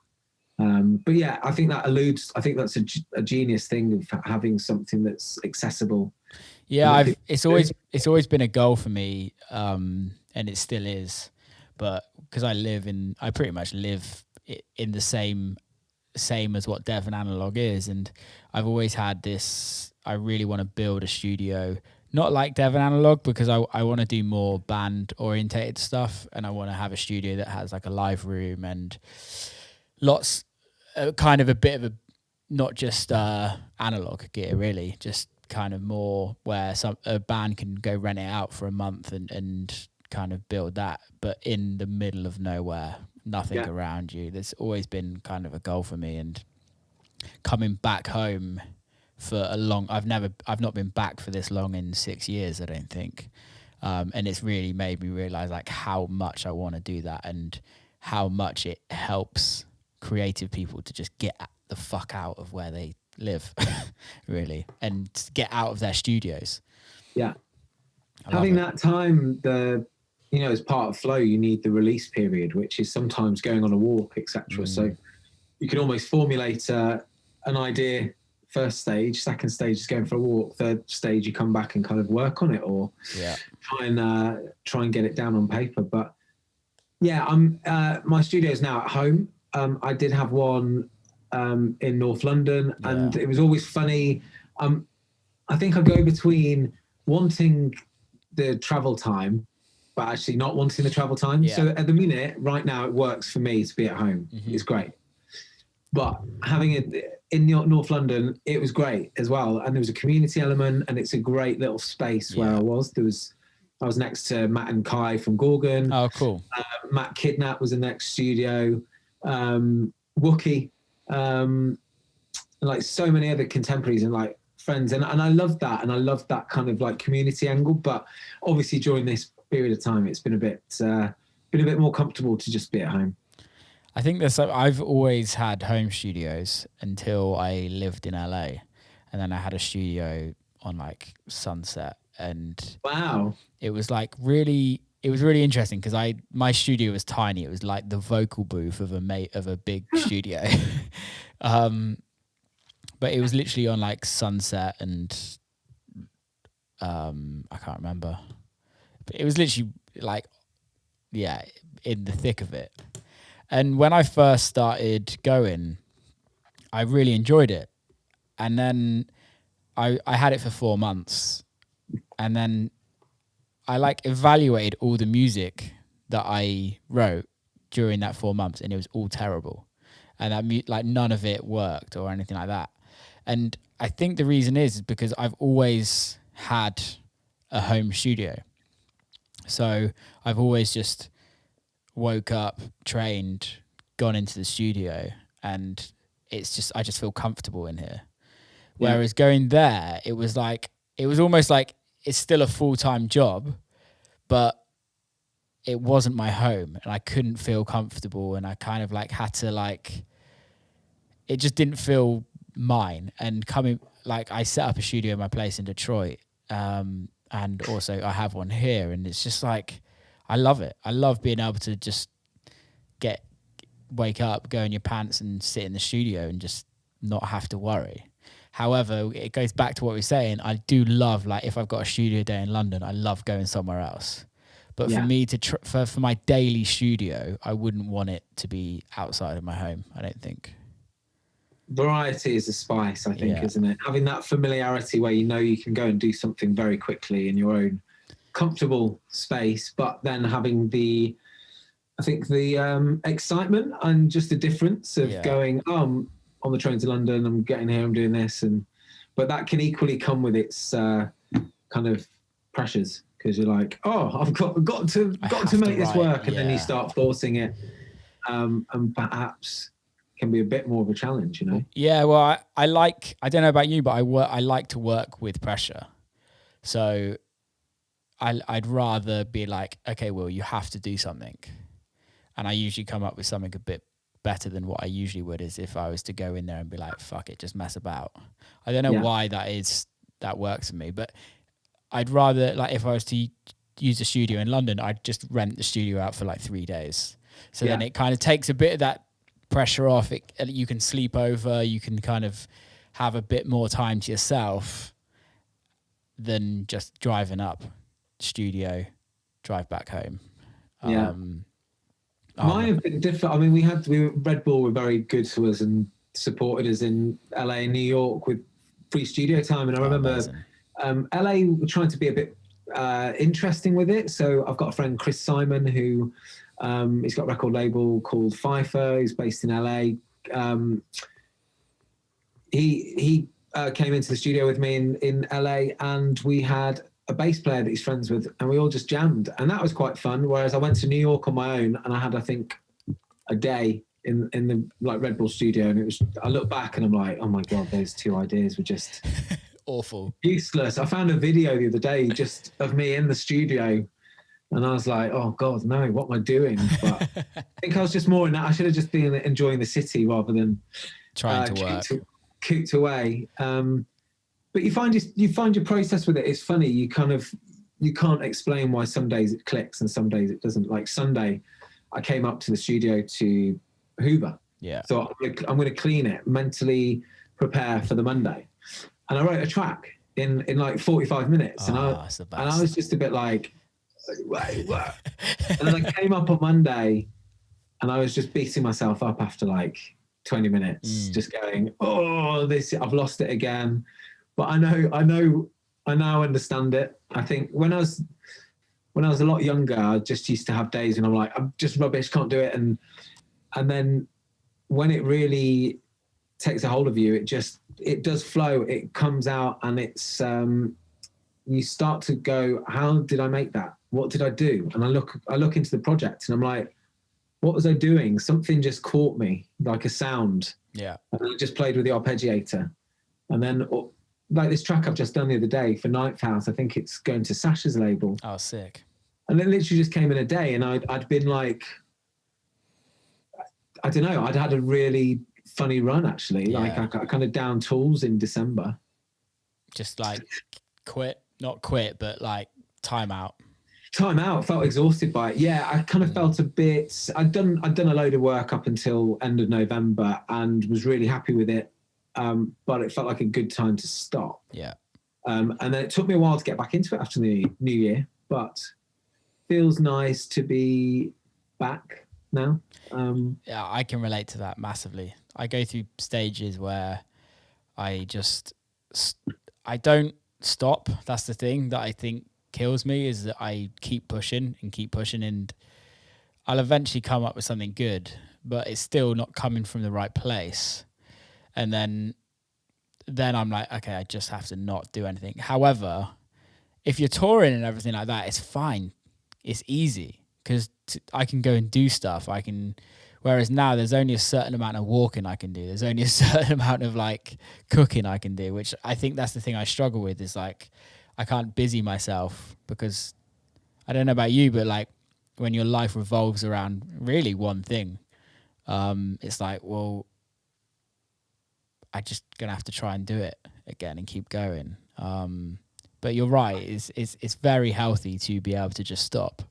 But yeah, I think that's a genius thing of having something that's accessible. Yeah, it's always been a goal for me, and it still is. But because I pretty much live in the same as what Devon Analog is, and I've always had this. I really want to build a studio, not like Devon Analog, because I want to do more band orientated stuff, and I want to have a studio that has like a live room and lots, kind of a bit of a, not just analog gear really, just kind of more where a band can go rent it out for a month and kind of build that, but in the middle of nowhere, nothing around you. There's always been kind of a goal for me, and coming back home for a long, I've not been back for this long in 6 years, I don't think. And it's really made me realize like how much I want to do that and how much it helps creative people to just get the fuck out of where they live, really, and get out of their studios. Yeah. Having that time, as part of flow, you need the release period, which is sometimes going on a walk, etc. So you can almost formulate an idea. First stage, second stage is going for a walk. Third stage, you come back and kind of work on it, or try and get it down on paper. But yeah, my studio is now at home. I did have one in North London, and it was always funny. I think I go between wanting the travel time, but actually not wanting the travel time. Yeah. So at the minute, right now, it works for me to be at home. It's great. But having it in North London, it was great as well. And there was a community element, and it's a great little space where I was. I was next to Matt and Kai from Gorgon. Oh, cool. Matt Kidnap was in the next studio. Wookie, like so many other contemporaries and like friends. And I love that. And I love that kind of like community angle. But obviously during this period of time, it's been a bit more comfortable to just be at home. I think I've always had home studios until I lived in LA, and then I had a studio on like Sunset, and wow, it was really interesting because my studio was tiny. It was like the vocal booth of a big studio, but it was literally on like Sunset and I can't remember, but it was literally like in the thick of it. And when I first started going, I really enjoyed it. And then I had it for 4 months. And then I like evaluated all the music that I wrote during that 4 months, and it was all terrible. And that like none of it worked or anything like that. And I think the reason is because I've always had a home studio. So I've always just woke up, trained, gone into the studio, and I just feel comfortable in here. Whereas going there, it was almost like it's still a full-time job, but it wasn't my home, and I couldn't feel comfortable, and I kind of like had to like, it just didn't feel mine. And I set up a studio in my place in Detroit, and also I have one here, and it's just like, I love it. I love being able to just wake up, go in your pants and sit in the studio and just not have to worry. However, it goes back to what we were saying. I do love, like, if I've got a studio day in London, I love going somewhere else. But for me for my daily studio, I wouldn't want it to be outside of my home, I don't think. Variety is a spice, I think, isn't it? Having that familiarity where you know you can go and do something very quickly in your own comfortable space, but then having the excitement and just the difference of going, on the train to London, I'm getting here, I'm doing this, but that can equally come with its kind of pressures, because you're like, I've got to make this work, and then you start forcing it, and perhaps can be a bit more of a challenge, you know? Yeah, well, I don't know about you, but I like to work with pressure. So I'd rather be like, okay, well, you have to do something. And I usually come up with something a bit better than what I usually would, is if I was to go in there and be like, fuck it, just mess about. I don't know why that works for me, but I'd rather, like, if I was to use a studio in London, I'd just rent the studio out for like 3 days. So then it kind of takes a bit of that pressure off. You can sleep over, you can kind of have a bit more time to yourself than just driving up studio, drive back home. Mine have been different. I mean, Red Bull were very good to us and supported us in LA and New York with free studio time. And I remember LA were trying to be a bit interesting with it. So I've got a friend, Chris Simon, who he's got a record label called Pfeiffer. He's based in LA. He came into the studio with me in LA, and we had a bass player that he's friends with, and we all just jammed, and that was quite fun. Whereas I went to New York on my own, and I had, I think, a day in the like Red Bull studio, and I look back and I'm like, oh my god, those 2 ideas were just awful, useless. I found a video the other day just of me in the studio, and I was like, oh god, no, what am I doing? But I think I was just more in that. I should have just been enjoying the city rather than trying to work cooked away. But you find your process with it. It's funny. You can't explain why some days it clicks and some days it doesn't. Like Sunday, I came up to the studio to Hoover. Yeah. So I'm going to clean it, mentally prepare for the Monday, and I wrote a track in like 45 minutes, and I was just a bit like, wait, what? And then I came up on Monday, and I was just beating myself up after like 20 minutes, just going, I've lost it again. But I now understand it. I think when I was a lot younger, I just used to have days when I'm like, I'm just rubbish, can't do it. And then when it really takes a hold of you, it does flow, it comes out, and it's, you start to go, how did I make that? What did I do? And I look into the project, and I'm like, what was I doing? Something just caught me, like a sound. Yeah. And I just played with the arpeggiator. And then, like this track I've just done the other day for Ninth House, I think it's going to Sasha's label. Oh, sick. And it literally just came in a day, and I'd been like, I don't know, I'd had a really funny run, actually. Yeah. Like I kind of down tools in December. Just like not quit, but like time out. Felt exhausted by it. Yeah, I kind of felt a bit, I'd done a load of work up until end of November and was really happy with it. But it felt like a good time to stop. Yeah. And then it took me a while to get back into it after the New Year, but feels nice to be back now. Yeah, I can relate to that massively. I go through stages where I don't stop. That's the thing that I think kills me, is that I keep pushing, and I'll eventually come up with something good, but it's still not coming from the right place. And then I'm like, okay, I just have to not do anything. However, if you're touring and everything like that, it's fine. It's easy because I can go and do stuff. Whereas now there's only a certain amount of walking I can do. There's only a certain amount of like cooking I can do, which I think that's the thing I struggle with, is like, I can't busy myself, because I don't know about you, but like when your life revolves around really one thing, it's like, well, I just gonna have to try and do it again and keep going. But you're right. It's very healthy to be able to just stop.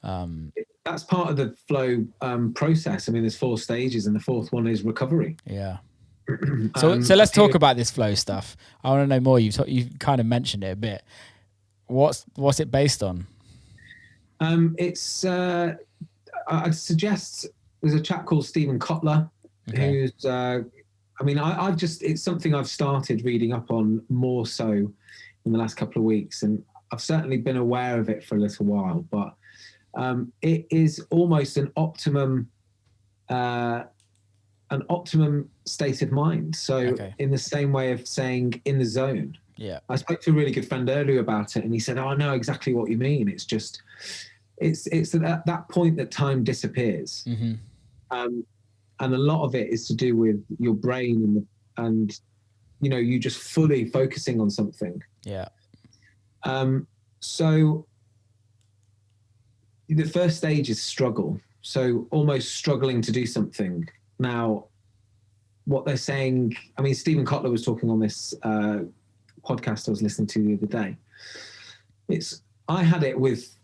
That's part of the flow process. I mean, there's 4 stages, and the 4th one is recovery. Yeah. So let's talk about this flow stuff. I want to know more. You kind of mentioned it a bit. What's it based on? It's I'd suggest there's a chap called Stephen Kotler, who's it's something I've started reading up on more so in the last couple of weeks, and I've certainly been aware of it for a little while, but it is almost an optimum state of mind. So in the same way of saying in the zone. Yeah. I spoke to a really good friend earlier about it, and he said, "Oh, I know exactly what you mean. It's just, it's at that point that time disappears." Mm-hmm. And a lot of it is to do with your brain and you know, you just fully focusing on something. Yeah. So the first stage is struggle. So almost struggling to do something. Now, what they're saying, I mean, Stephen Kotler was talking on this podcast I was listening to the other day. I had it with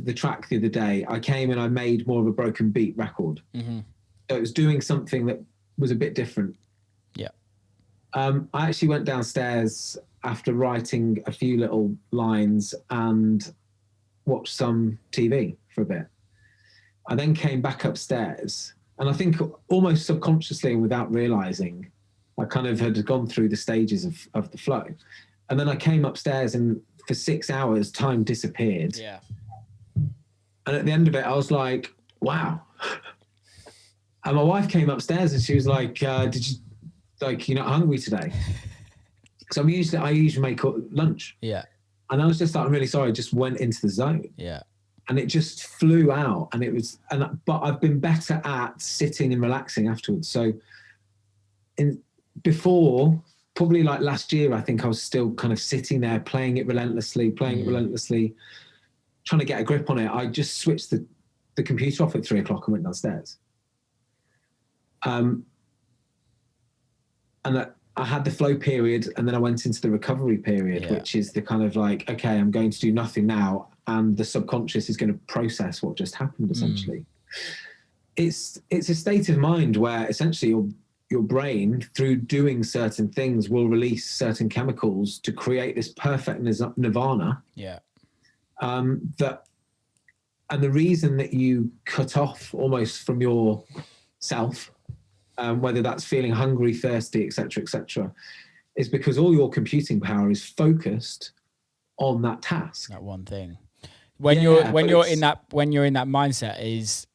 the track the other day. I came and I made more of a broken beat record. Mm-hmm. So it was doing something that was a bit different. Yeah. I actually went downstairs after writing a few little lines and watched some TV for a bit. I then came back upstairs, and I think almost subconsciously and without realizing, I kind of had gone through the stages of the flow. And then I came upstairs, and for 6 hours, time disappeared. Yeah. And at the end of it, I was like, wow. And my wife came upstairs and she was like, did you, like, you're not hungry today? So I usually make lunch. Yeah. And I was just like, I'm really sorry. I just went into the zone. Yeah. And it just flew out. But I've been better at sitting and relaxing afterwards. So before, probably like last year, I think I was still kind of sitting there playing it relentlessly, trying to get a grip on it. I just switched the computer off at 3 o'clock and went downstairs. And I had the flow period, and then I went into the recovery period, which is the kind of like, okay, I'm going to do nothing now, and the subconscious is going to process what just happened, essentially. It's a state of mind where essentially your brain, through doing certain things, will release certain chemicals to create this perfect nirvana. Yeah. And the reason that you cut off almost from yourself, whether that's feeling hungry, thirsty, etc., is because all your computing power is focused on that task, that one thing. When you're in that mindset, is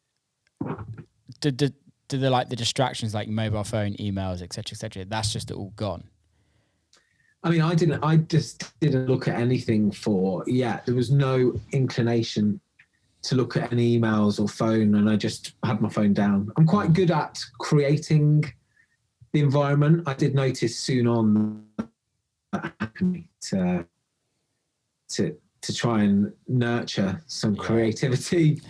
do the distractions like mobile phone, emails, etc., that's just all gone? I mean, I just didn't look at anything there was no inclination to look at any emails or phone, and I just had my phone down. I'm quite good at creating the environment. I did notice soon on to try and nurture some creativity.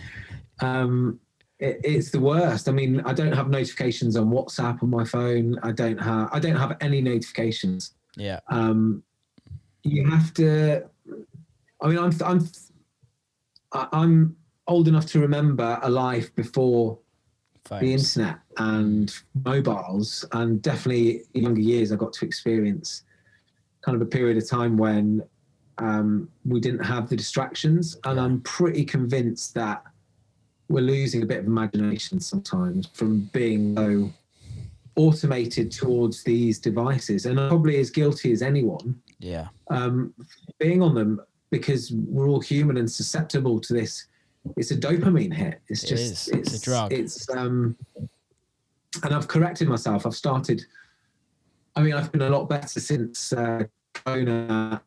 It's the worst. I mean, I don't have notifications on WhatsApp on my phone. I don't have any notifications. Yeah. You have to. I mean, I'm old enough to remember a life before phones, the internet and mobiles, and definitely in younger years I got to experience kind of a period of time when we didn't have the distractions, and I'm pretty convinced that we're losing a bit of imagination sometimes from being so automated towards these devices, and I'm probably as guilty as anyone. Yeah. Being on them, because we're all human and susceptible to this. It's a dopamine hit. It's a drug. And I've corrected myself. I've been a lot better since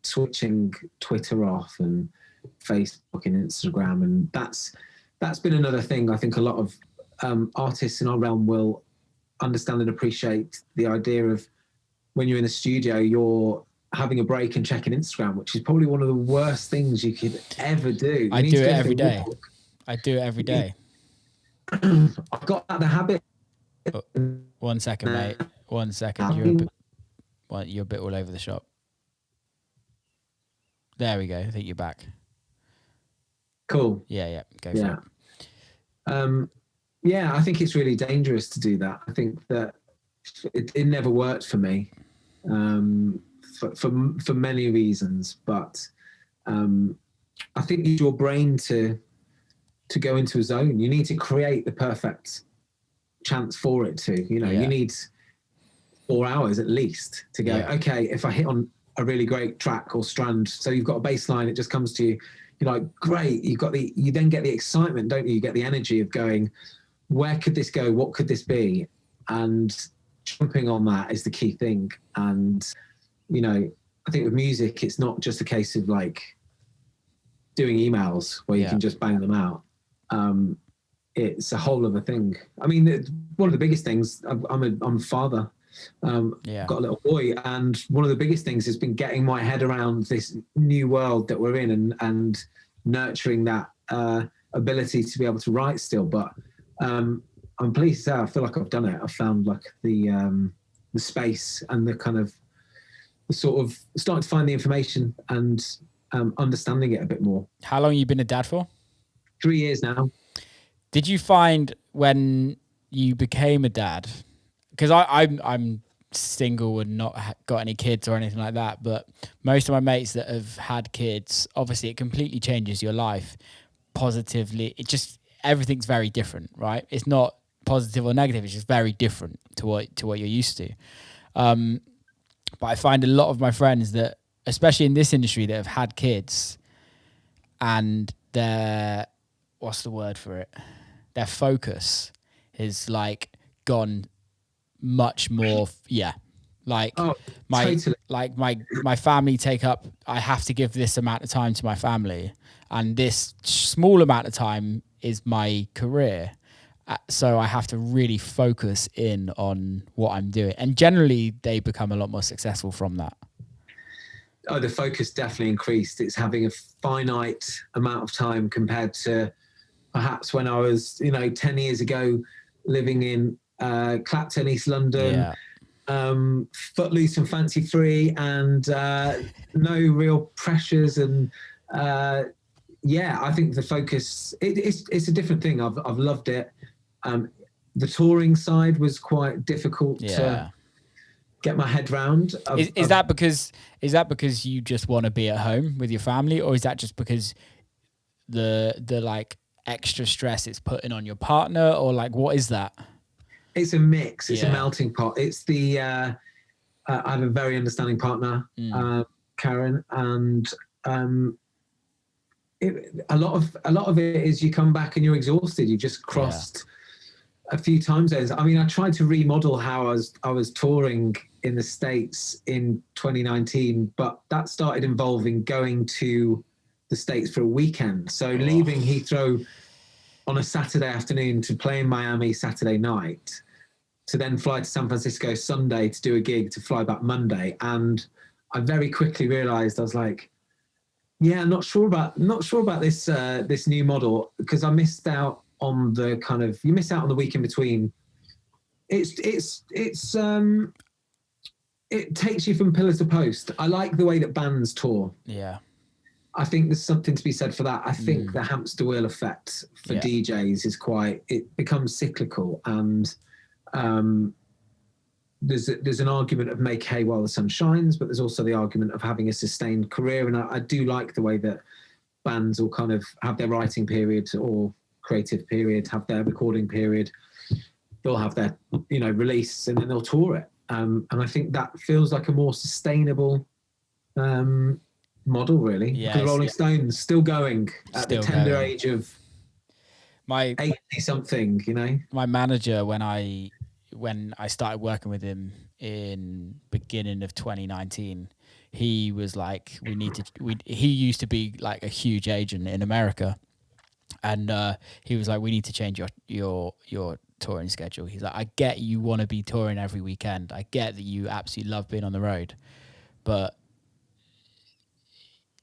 switching Twitter off and Facebook and Instagram, and that's been another thing. I think a lot of artists in our realm will understand and appreciate the idea of when you're in the studio, you're having a break and checking Instagram, which is probably one of the worst things you could ever do. I do it every day. I've got the habit. Oh, 1 second, mate. 1 second. You're a bit all over the shop. There we go. I think you're back. Cool. Yeah. Go for it. I think it's really dangerous to do that. I think that it never worked for me, for many reasons. But I think you need your brain to go into a zone. You need to create the perfect chance for it to. You need 4 hours at least to go. Yeah. Okay, if I hit on a really great track or strand, so you've got a bass line, it just comes to you. You're like, great. You then get the excitement, don't you? You get the energy of going, where could this go? What could this be? And jumping on that is the key thing. And, I think with music, it's not just a case of like doing emails where you can just bang them out. It's a whole other thing. I mean, one of the biggest things, I'm a father. Got a little boy, and one of the biggest things has been getting my head around this new world that we're in and nurturing that ability to be able to write still. But I'm pleased to say I feel like I've done it. I've found like the space and the kind of the sort of starting to find the information and understanding it a bit more. How long have you been a dad for? 3 years now. Did you find when you became a dad, because I'm single and not got any kids or anything like that, but most of my mates that have had kids, obviously it completely changes your life positively. It just, everything's very different, right? It's not positive or negative. It's just very different to what you're used to. But I find a lot of my friends that, especially in this industry, that have had kids and their, what's the word for it? Their focus is like gone much more. Totally. My family take up, I have to give this amount of time to my family, and this small amount of time is my career. So I have to really focus in on what I'm doing. And generally they become a lot more successful from that. Oh, the focus definitely increased. It's having a finite amount of time compared to perhaps when I was, 10 years ago, living in Clapton, East London, footloose and fancy free, and no real pressures. And I think the focus, it's a different thing. I've loved it. The touring side was quite difficult to get my head round. Is that because you just want to be at home with your family, or is that just because the like extra stress it's putting on your partner, or like what is that? It's a mix. It's a melting pot. It's the I have a very understanding partner, Karen, and a lot of it is you come back and you're exhausted. You just crossed a few time zones. I mean, I tried to remodel how I was touring in the States in 2019, but that started involving going to the States for a weekend. So leaving Heathrow on a Saturday afternoon to play in Miami Saturday night, to then fly to San Francisco Sunday to do a gig, to fly back Monday. And I very quickly realized, I was like, I'm not sure about this this new model, because I missed out on the kind of, you miss out on the week in between. It takes you from pillar to post. I like the way that bands tour. Yeah. I think there's something to be said for that. I think the hamster wheel effect for DJs is it becomes cyclical, and there's an argument of make hay while the sun shines, but there's also the argument of having a sustained career. And I do like the way that bands will kind of have their writing period or creative period, have their recording period, they'll have their, release, and then they'll tour it. And I think that feels like a more sustainable model, really. Yeah, because Rolling Stones still going at the tender age of 80 something, My manager, when I started working with him in beginning of 2019, he was like, he used to be like a huge agent in America, and he was like, we need to change your touring schedule. He's like, I get you want to be touring every weekend, I get that you absolutely love being on the road, but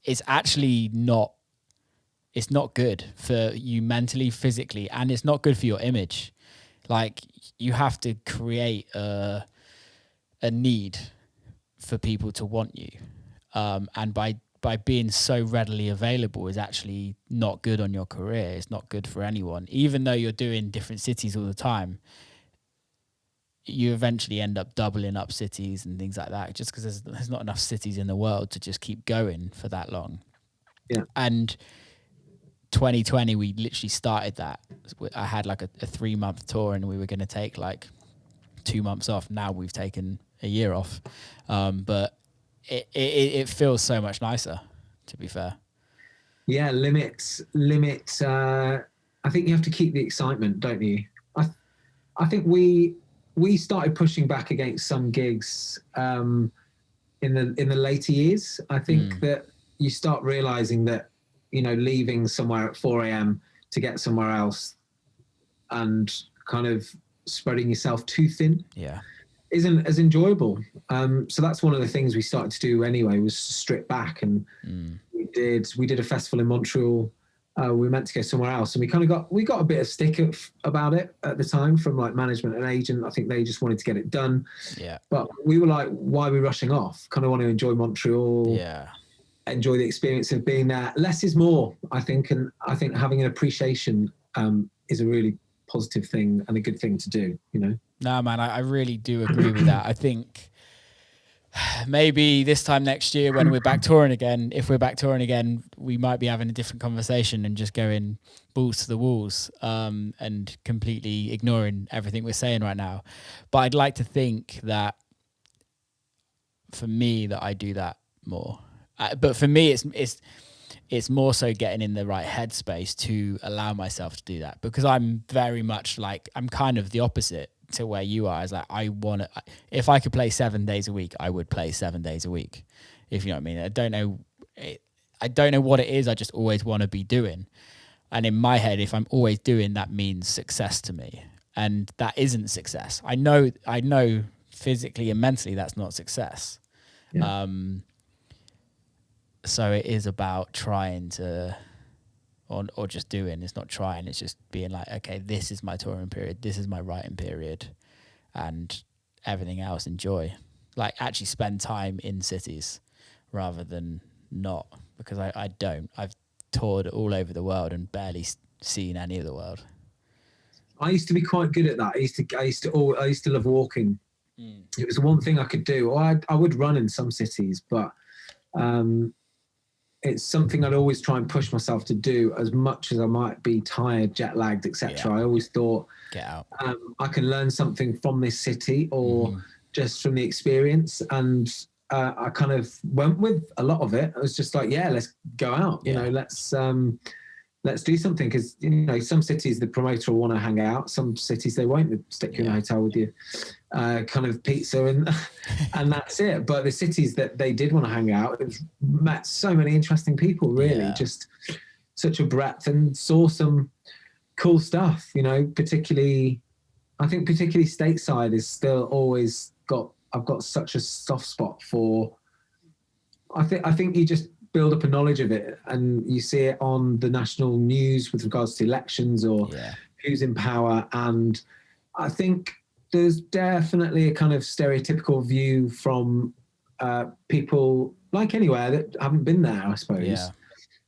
it's actually not, it's not good for you mentally, physically, and it's not good for your image. Like, you have to create a need for people to want you. And by being so readily available is actually not good on your career. It's not good for anyone. Even though you're doing different cities all the time, you eventually end up doubling up cities and things like that, just because there's not enough cities in the world to just keep going for that long. Yeah. And 2020, we literally started that. I had like a 3-month tour, and we were going to take like 2 months off. Now we've taken a year off. But it feels so much nicer, to be fair. Yeah, limit. I think you have to keep the excitement, don't you? I think we started pushing back against some gigs in the later years. I think that you start realizing that, leaving somewhere at 4 a.m. to get somewhere else and kind of spreading yourself too thin isn't as enjoyable. So that's one of the things we started to do anyway, was strip back. And we did a festival in Montreal. We were meant to go somewhere else, and we got a bit of stick about it at the time from like management and agent. I think they just wanted to get it done. Yeah. But we were like, why are we rushing off? Kind of want to enjoy Montreal. Yeah. Enjoy the experience of being there. Less is more, I think, and I think having an appreciation is a really positive thing and a good thing to do. No, man, I really do agree with that. I think maybe this time next year, when we're back touring again, if we're back touring again, we might be having a different conversation and just going balls to the walls and completely ignoring everything we're saying right now. But I'd like to think that for me, that I do that more. But for me, it's more so getting in the right headspace to allow myself to do that, because I'm very much like, I'm kind of the opposite to where you are. Is like, I want to, if I could play 7 days a week, I would play 7 days a week, if you know what I mean. I don't know what it is. I just always want to be doing. And in my head, if I'm always doing, that means success to me. And that isn't success. I know physically and mentally that's not success. Yeah. So it is about trying to, or just doing. It's not trying, it's just being like, okay, this is my touring period, this is my writing period, and everything else enjoy. Like, actually spend time in cities rather than not, because I don't. I've toured all over the world and barely seen any of the world. I used to be quite good at that. I used to love walking. It was the one thing I could do. Or I would run in some cities, but it's something I'd always try and push myself to do, as much as I might be tired, jet lagged, etc. Yeah. I always thought, get out. I can learn something from this city, or just from the experience. And I kind of went with a lot of it. I was just like, yeah, let's go out. You know, let's do something, because some cities the promoter will want to hang out, some cities they won't. They stick you in a hotel with you kind of pizza and that's it. But the cities that they did want to hang out, it was, met so many interesting people, really. Just such a breadth, and saw some cool stuff, particularly stateside is still always I've got such a soft spot for. I think you just build up a knowledge of it, and you see it on the national news with regards to elections or who's in power. And I think there's definitely a kind of stereotypical view from people, like anywhere, that haven't been there, I suppose.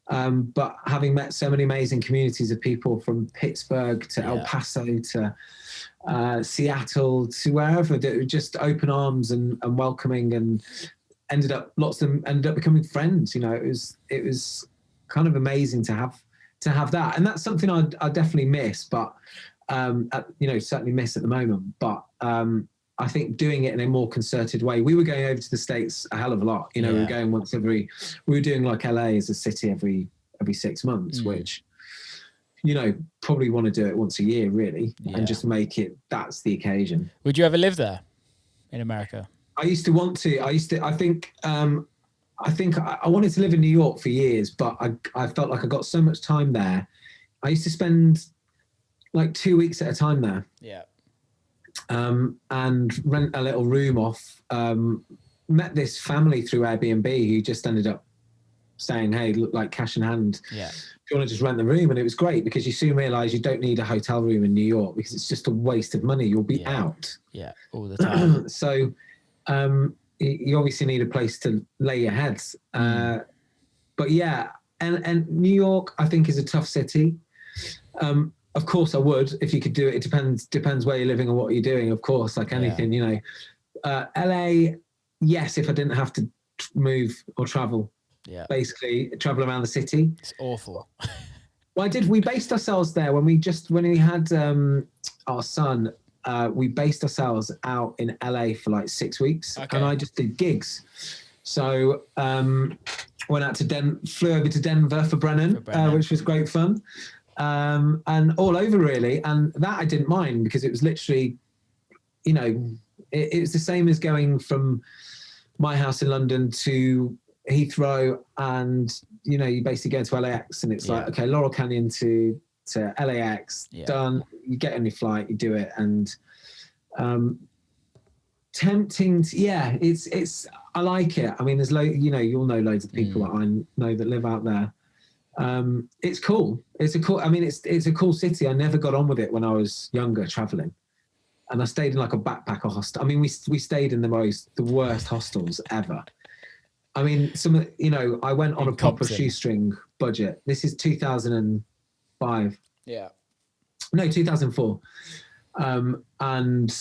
But having met so many amazing communities of people, from Pittsburgh to El Paso to Seattle to wherever, that were just open arms and welcoming, and lots of them ended up becoming friends. It was kind of amazing to have to have that, and that's something I definitely miss, but certainly miss at the moment. But I think doing it in a more concerted way. We were going over to the States a hell of a lot. We were going we were doing like LA as a city every 6 months, which, probably want to do it once a year really, and just make it, that's the occasion. Would you ever live there in America? I used to want to. I think I wanted to live in New York for years, but I felt like I got so much time there. I used to spend like 2 weeks at a time there. Yeah. And rent a little room off. Met this family through Airbnb who just ended up saying, hey, look, like cash in hand. Yeah. Do you want to just rent the room? And it was great because you soon realize you don't need a hotel room in New York because it's just a waste of money. You'll be out. Yeah, all the time. So you obviously need a place to lay your heads. But yeah, and New York, I think, is a tough city. Of course, I would if you could do it. It depends where you're living and what you're doing. Of course, like anything, LA, yes, if I didn't have to move or travel. Yeah. Basically, travel around the city. It's awful. Well, we based ourselves there when we had our son. We based ourselves out in LA for like 6 weeks, and I just did gigs. So went out to flew over to Denver for Brennan, which was great fun. And all over really, and that I didn't mind because it was literally, it was the same as going from my house in London to Heathrow, and you basically go to LAX, and it's like, okay, Laurel Canyon to LAX, done. You get on your flight, you do it, and tempting to, it's I like it. I mean, there's you'll know loads of people that I know that live out there. It's cool. It's a cool city. I never got on with it when I was younger traveling, and I stayed in like a backpacker hostel. I mean, we stayed in the worst hostels ever. I mean, I went on a proper shoestring budget. This is 2005. Yeah. No, 2004. And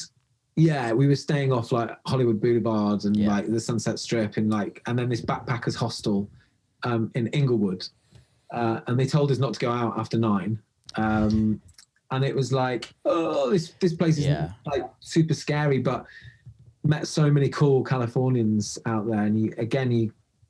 yeah, we were staying off like Hollywood Boulevard and like the Sunset Strip and then this backpackers hostel in Inglewood. And they told us not to go out after 9. And it was like, oh, this place is like super scary, but met so many cool Californians out there. And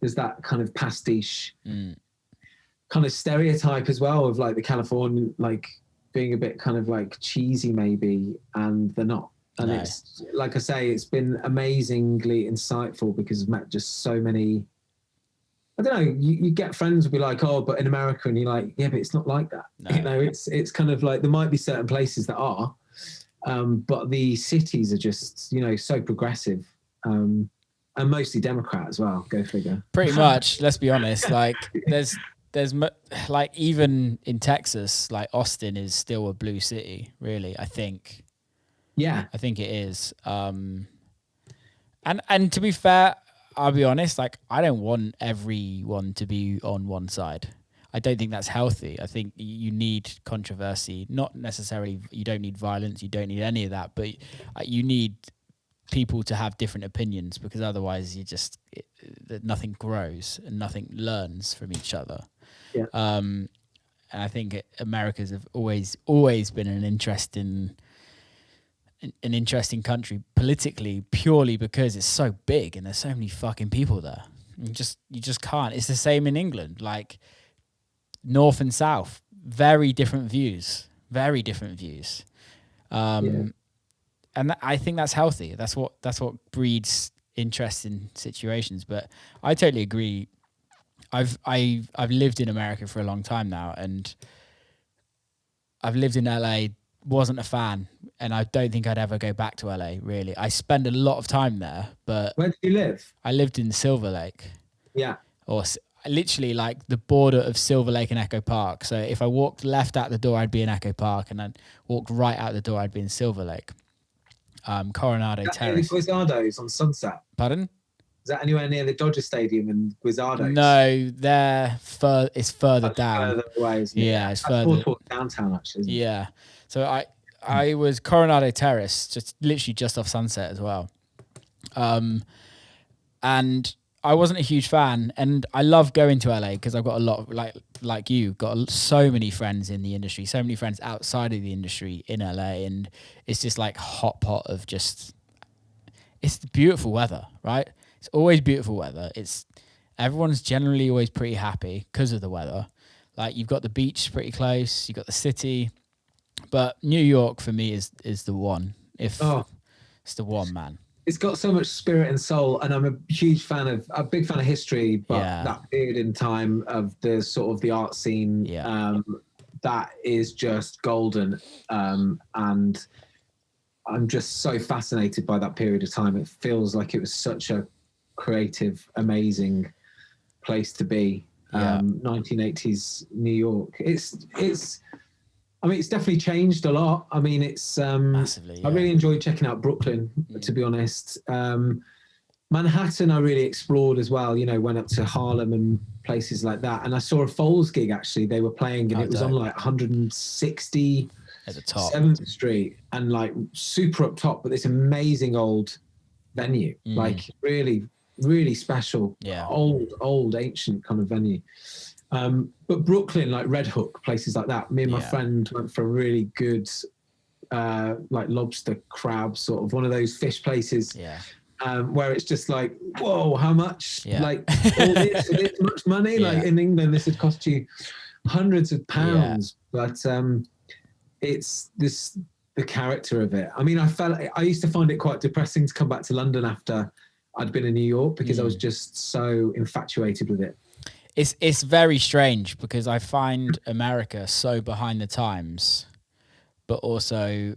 there's that kind of pastiche kind of stereotype as well of like the Californian, like being a bit kind of like cheesy maybe, and they're not. And it's, like I say, it's been amazingly insightful because I've met just so many, I don't know, you get friends will be like, oh, but in America, and you're like, yeah, but it's not like that. No. It's kind of like, there might be certain places that are, but the cities are just, so progressive, and mostly Democrat as well. Go figure. Pretty much. Let's be honest. Like there's like even in Texas, like Austin is still a blue city, really. I think. Yeah, I think it is. And to be fair, I'll be honest, like I don't want everyone to be on one side. I don't think that's healthy. I think you need controversy, not necessarily, you don't need violence, you don't need any of that, but you need people to have different opinions, because otherwise nothing grows and nothing learns from each other. Yeah. And I think Americans have always been an interesting country politically, purely because it's so big and there's so many fucking people there. You just can't. It's the same in England, like north and south, very different views. And I think that's healthy. That's what breeds interest in situations. But I totally agree. I've lived in America for a long time now, and I've lived in LA. Wasn't a fan, and I don't think I'd ever go back to LA, really. I spend a lot of time there, but... Where did you live? I lived in Silver Lake. Yeah. Or literally like the border of Silver Lake and Echo Park. So if I walked left out the door, I'd be in Echo Park, and then walked right out the door, I'd be in Silver Lake. Coronado Terrace. Guizado's on Sunset. Pardon? Is that anywhere near the Dodger Stadium in Guizado's? No, it's further down. Further away, isn't it? Yeah, it's further downtown, actually. Isn't it? Yeah. So I was Coronado Terrace, just literally just off Sunset as well. And I wasn't a huge fan, and I love going to LA because I've got a lot of, like you, got so many friends in the industry, so many friends outside of the industry in LA, and it's just like hot pot of just, it's beautiful weather, right? It's always beautiful weather. Everyone's generally always pretty happy because of the weather. Like, you've got the beach pretty close, you've got the city, but New York for me is the one. It's the one, man. It's got so much spirit and soul, and I'm a big fan of history, but that period in time of the sort of the art scene, that is just golden. And I'm just so fascinated by that period of time. It feels like it was such a creative, amazing place to be. 1980s New York. I mean, it's definitely changed a lot. I mean, it's massively. I really enjoyed checking out Brooklyn, to be honest. Manhattan, I really explored as well. You know, went up to Harlem and places like that. And I saw a Foles gig actually. They were playing, and it was on like 160 at the top, 7th Street, and like super up top. But this amazing old venue, like really, really special, old, ancient kind of venue. But Brooklyn, like Red Hook, places like that. Me and my friend went for a really good, like lobster, crab, sort of one of those fish places. Where it's just like, whoa, how much? Like all this much money? Like in England, this would cost you hundreds of pounds. But it's the character of it. I mean, I used to find it quite depressing to come back to London after I'd been in New York, because I was just so infatuated with it. It's very strange, because I find America so behind the times, but also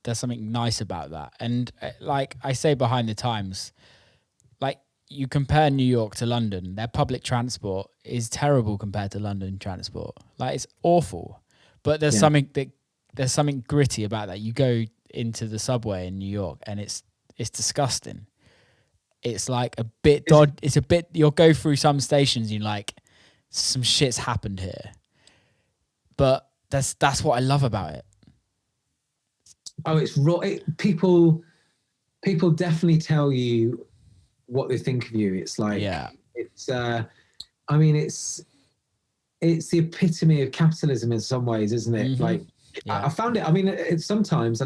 there's something nice about that. And like I say, behind the times, like you compare New York to London, their public transport is terrible compared to London transport. Like, it's awful, but there's something gritty about that. You go into the subway in New York and it's disgusting. It's like a bit you'll go through some stations and you're like, some shit's happened here. But that's what I love about it. Oh, it's raw. People definitely tell you what they think of you. It's like, it's I mean, it's the epitome of capitalism in some ways, isn't it? Like, I found it. I mean, sometimes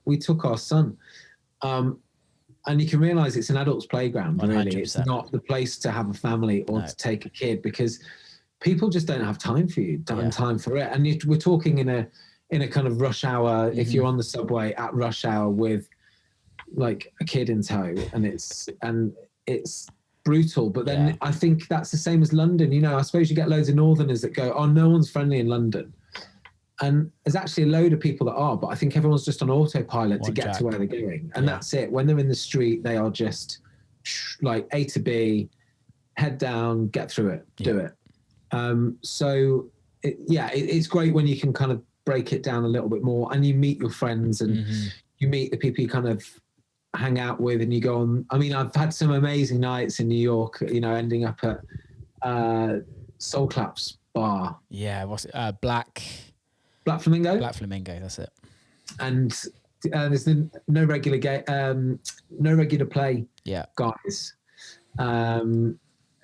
we took our son, and you can realize it's an adult's playground, really. 100%. It's not the place to have a family or to take a kid, because people just don't have time for you, time for it. And we're talking in a kind of rush hour, if you're on the subway at rush hour with like a kid in tow, and it's brutal. But then I think that's the same as London. You know, I suppose you get loads of northerners that go, oh, no one's friendly in London. And there's actually a load of people that are, but I think everyone's just on autopilot to get to where they're going. And that's it. When they're in the street, they are just like A to B, head down, get through it, do it. So it's great when you can kind of break it down a little bit more, and you meet your friends, and you meet the people you kind of hang out with, and you go on. I mean, I've had some amazing nights in New York, you know, ending up at Soul Clap's bar. Yeah, what's it? Black Flamingo. Black Flamingo, that's it. And there's no regular play guys who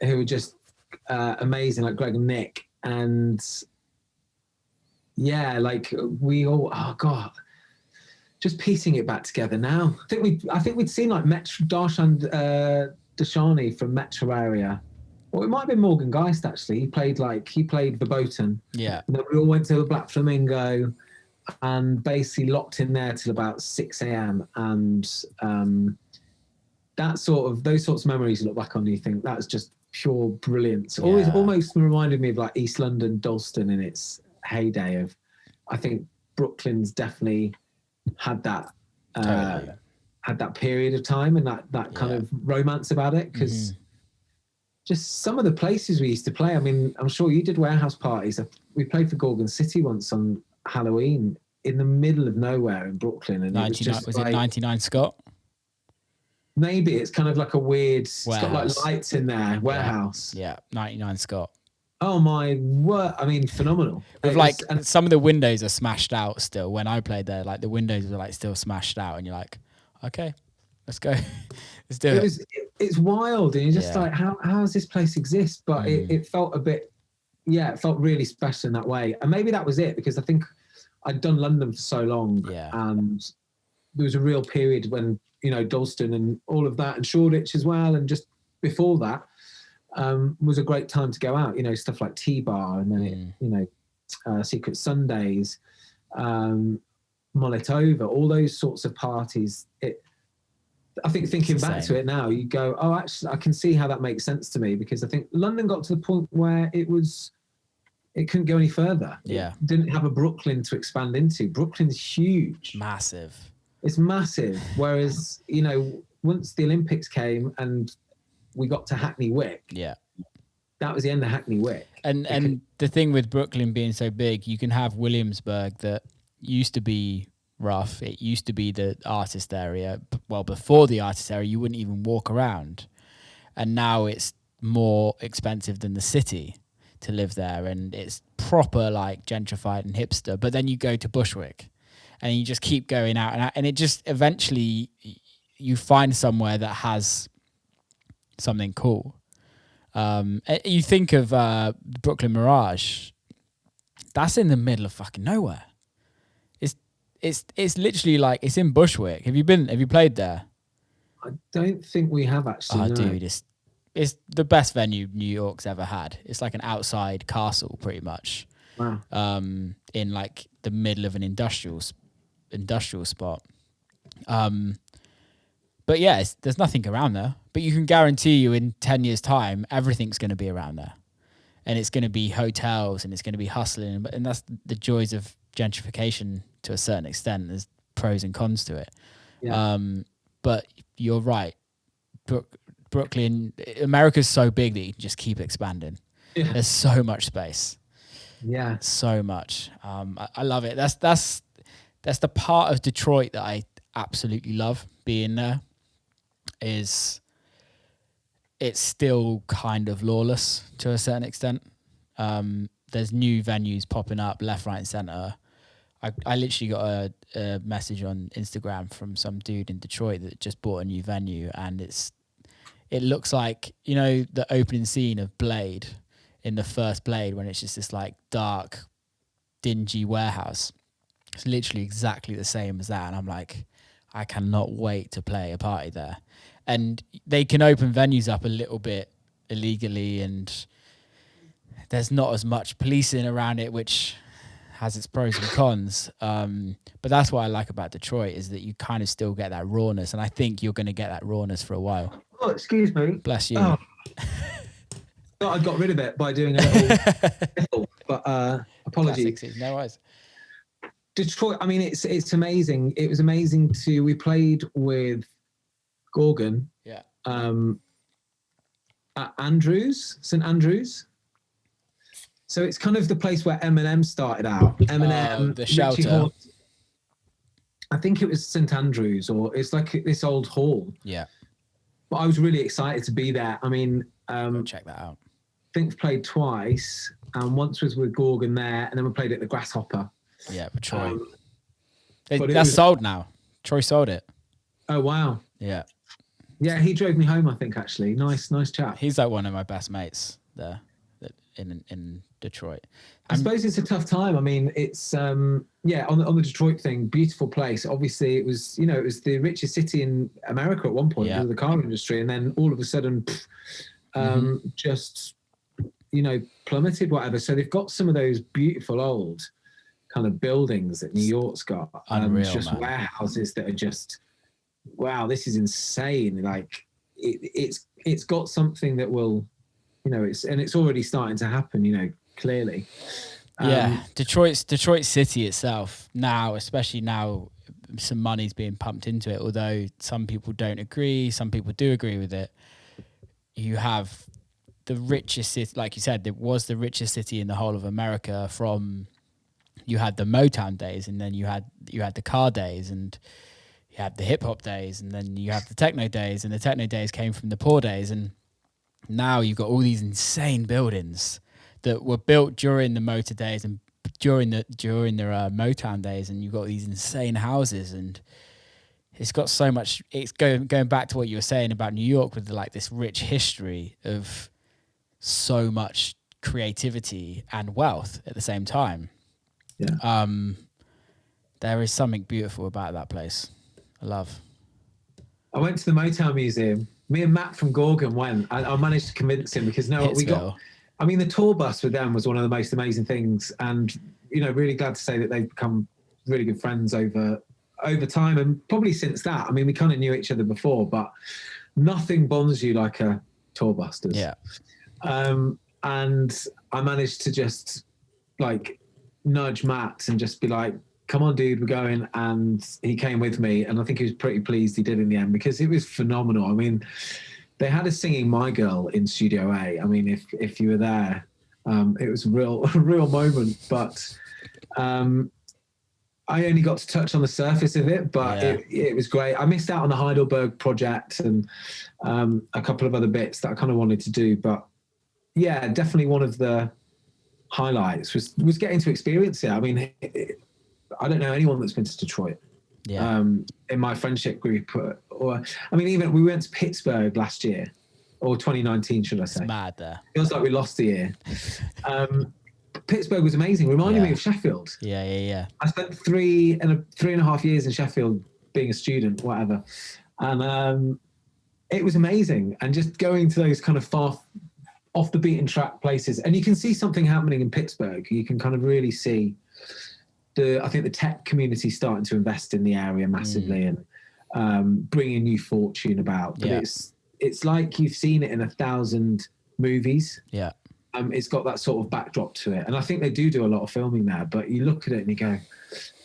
are just amazing, like Greg and Nick. And like we all, oh God, just piecing it back together now. I think we'd seen like Darshan Dashani from Metro area. Well, it might have been Morgan Geist, actually. He played Verboten. Yeah. And then we all went to the Black Flamingo and basically locked in there till about 6 a.m. And those sorts of memories you look back on and you think that's just pure brilliance. Almost reminded me of like East London, Dalston in its heyday of, I think Brooklyn's definitely had that had that period of time and that kind of romance about it, because just some of the places we used to play. I mean, I'm sure you did warehouse parties. We played for Gorgon City once on Halloween in the middle of nowhere in Brooklyn. And was it 99 Scott? Maybe it's kind of like a weird, warehouse. It's got like lights in there, warehouse. Yeah, 99 Scott. Oh my word. I mean, phenomenal. And some of the windows are smashed out still. When I played there, like the windows were like still smashed out and you're like, okay, let's go. Let's do it. It it's wild, and you're just like, how does this place exist? But it felt a bit, it felt really special in that way. And maybe that was it, because I think I'd done London for so long, and there was a real period when, you know, Dalston and all of that, and Shoreditch as well, and just before that was a great time to go out, you know, stuff like T-Bar, and then you know, Secret Sundays, Mullet Over, all those sorts of parties. I think thinking back to it now, you go, oh, actually, I can see how that makes sense to me, because I think London got to the point where it couldn't go any further. Yeah. It didn't have a Brooklyn to expand into. Brooklyn's huge. Massive. It's massive. Whereas, you know, once the Olympics came and we got to Hackney Wick, that was the end of Hackney Wick. And the thing with Brooklyn being so big, you can have Williamsburg that used to be rough. It used to be the artist area. Well, before the artist area, you wouldn't even walk around. And now it's more expensive than the city to live there. And it's proper like gentrified and hipster. But then you go to Bushwick and you just keep going out and out. And it just eventually you find somewhere that has something cool. You think of Brooklyn Mirage. That's in the middle of fucking nowhere. It's literally like, it's in Bushwick. Have you played there? I don't think we have actually. Oh, no. dude, it's the best venue New York's ever had. It's like an outside castle, pretty much. Wow. In like the middle of an industrial spot. But yeah, there's nothing around there. But you can guarantee you in 10 years' time, everything's going to be around there. And it's going to be hotels and it's going to be hustling. And that's the joys of gentrification to a certain extent. There's pros and cons to it. Yeah. But you're right. Brooklyn, America's so big that you can just keep expanding. Yeah. There's so much space. Yeah. So much. I love it. That's the part of Detroit that I absolutely love being there. Is it's still kind of lawless to a certain extent. There's new venues popping up left, right, and center. I literally got a message on Instagram from some dude in Detroit that just bought a new venue, and it looks like, you know, the opening scene of Blade, in the first Blade, when it's just this like dark, dingy warehouse. It's literally exactly the same as that, and I'm like, I cannot wait to play a party there. And they can open venues up a little bit illegally, and there's not as much policing around it, which has its pros and cons. But that's what I like about Detroit, is that you kind of still get that rawness. And I think you're going to get that rawness for a while. Oh, excuse me. Bless you. Oh. Thought I got rid of it by doing a little but apologies. No worries. Detroit, I mean, it's amazing. It was amazing we played with Gorgon. Yeah. At St. Andrews. So it's kind of the place where Eminem started out. Eminem, the Shelter. I think it was St. Andrews, or it's like this old hall. Yeah. But I was really excited to be there. I mean, go check that out. I think we played twice, and once was with Gorgon there, and then we played at the Grasshopper. Yeah, for Troy. That's sold now. Troy sold it. Oh, wow. Yeah. Yeah, he drove me home, I think, actually. Nice chap. He's like one of my best mates there in Detroit. I suppose it's a tough time. I mean, it's, on the Detroit thing, beautiful place. Obviously, it was the richest city in America at one point, with the car industry. And then all of a sudden, just, plummeted, whatever. So they've got some of those beautiful old kind of buildings that New York's got. Unreal, just man. Warehouses that are just, wow, this is insane. Like it's got something that will, it's already starting to happen, clearly. Detroit city itself now, especially now, some money's being pumped into it, although some people don't agree, some people do agree with it. You have the richest city, like you said, it was the richest city in the whole of America. From, you had the Motown days, and then you had the car days, and you had the hip hop days, and then you have the techno days, and the techno days came from the poor days, and now you've got all these insane buildings that were built during the motor days and during the Motown days, and you've got these insane houses, and it's got so much. It's going back to what you were saying about New York with like this rich history of so much creativity and wealth at the same time. Yeah. There is something beautiful about that place. I love. I went to the Motown Museum. Me and Matt from Gorgon went. I managed to convince him because I mean, the tour bus with them was one of the most amazing things, and really glad to say that they've become really good friends over time, and probably since that. I mean, we kind of knew each other before, but nothing bonds you like a tour bus does. Yeah. And I managed to just like nudge Matt and just be like, come on, dude, we're going. And he came with me, and I think he was pretty pleased he did in the end, because it was phenomenal. I mean, they had us singing My Girl in Studio A. I mean, if you were there, it was a real moment. But I only got to touch on the surface of it, but it was great. I missed out on the Heidelberg project and a couple of other bits that I kind of wanted to do. But yeah, definitely one of the highlights was getting to experience it. I mean, I don't know anyone that's been to Detroit. Yeah. In my friendship group, or I mean, even we went to Pittsburgh last year, or 2019, should I say? It's mad there. Feels like we lost the year. Pittsburgh was amazing. Reminded me of Sheffield. Yeah. I spent 3.5 years in Sheffield being a student, whatever, and it was amazing. And just going to those kind of far off the beaten track places, and you can see something happening in Pittsburgh. You can kind of really see I think the tech community starting to invest in the area massively and bringing new fortune about. But it's like you've seen it in 1,000 movies. Yeah. It's got that sort of backdrop to it. And I think they do a lot of filming there, but you look at it and you go,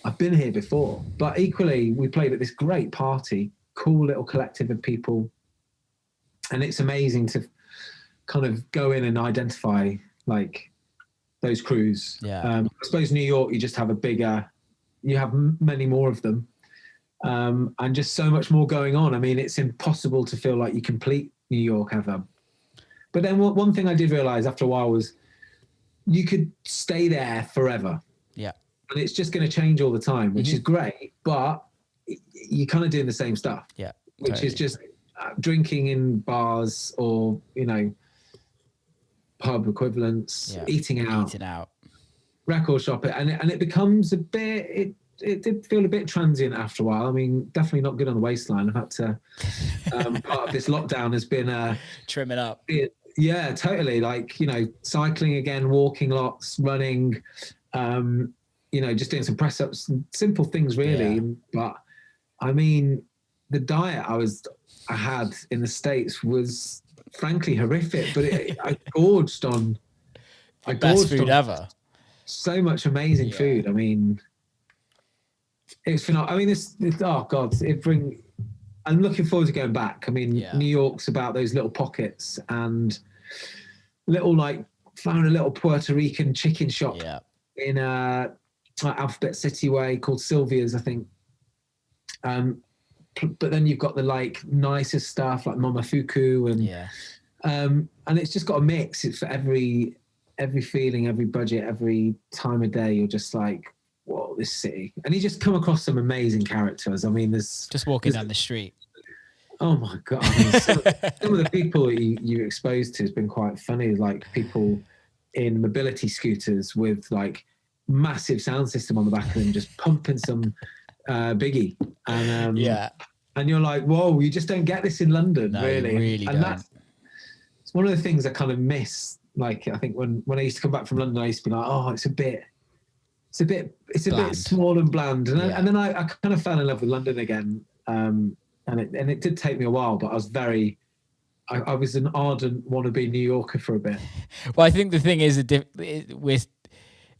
I've been here before. But equally, we played at this great party, cool little collective of people. And it's amazing to kind of go in and identify like those crews. Yeah. I suppose New York, you just have you have many more of them. And just so much more going on. I mean, it's impossible to feel like you complete New York ever. But then one thing I did realize after a while was you could stay there forever. Yeah. And it's just going to change all the time, which is great, but you're kind of doing the same stuff. Yeah. Which is just drinking in bars or, pub equivalents, eating out, record shopping, and it becomes a bit. It did feel a bit transient after a while. I mean, definitely not good on the waistline. I've had to. Part of this lockdown has been trimming up. Yeah, totally. Like cycling again, walking lots, running. Just doing some press ups, simple things really. Yeah. But I mean, the diet I had in the States was frankly horrific, but I gorged on best food ever. So much amazing food. I mean, it's phenomenal. I mean, this oh god, I'm looking forward to going back. I mean, New York's about those little pockets and little found a little Puerto Rican chicken shop in Alphabet City way called Sylvia's, I think. But then you've got the nicer stuff like Momofuku and it's just got a mix. It's for every feeling, every budget, every time of day. You're just like, whoa, this city. And you just come across some amazing characters. I mean, just walking down the street. Oh my god! I mean, some of the people that you're exposed to has been quite funny. Like people in mobility scooters with massive sound system on the back of them, just pumping some Biggie, and and you're like, whoa, you just don't get this in London, really. You really and don't. It's one of the things I kind of miss. I think when I used to come back from London, I used to be like, oh, it's a bit bit small and bland, and then I kind of fell in love with London again. And it did take me a while, but I was an ardent wannabe New Yorker for a bit. Well, I think the thing is,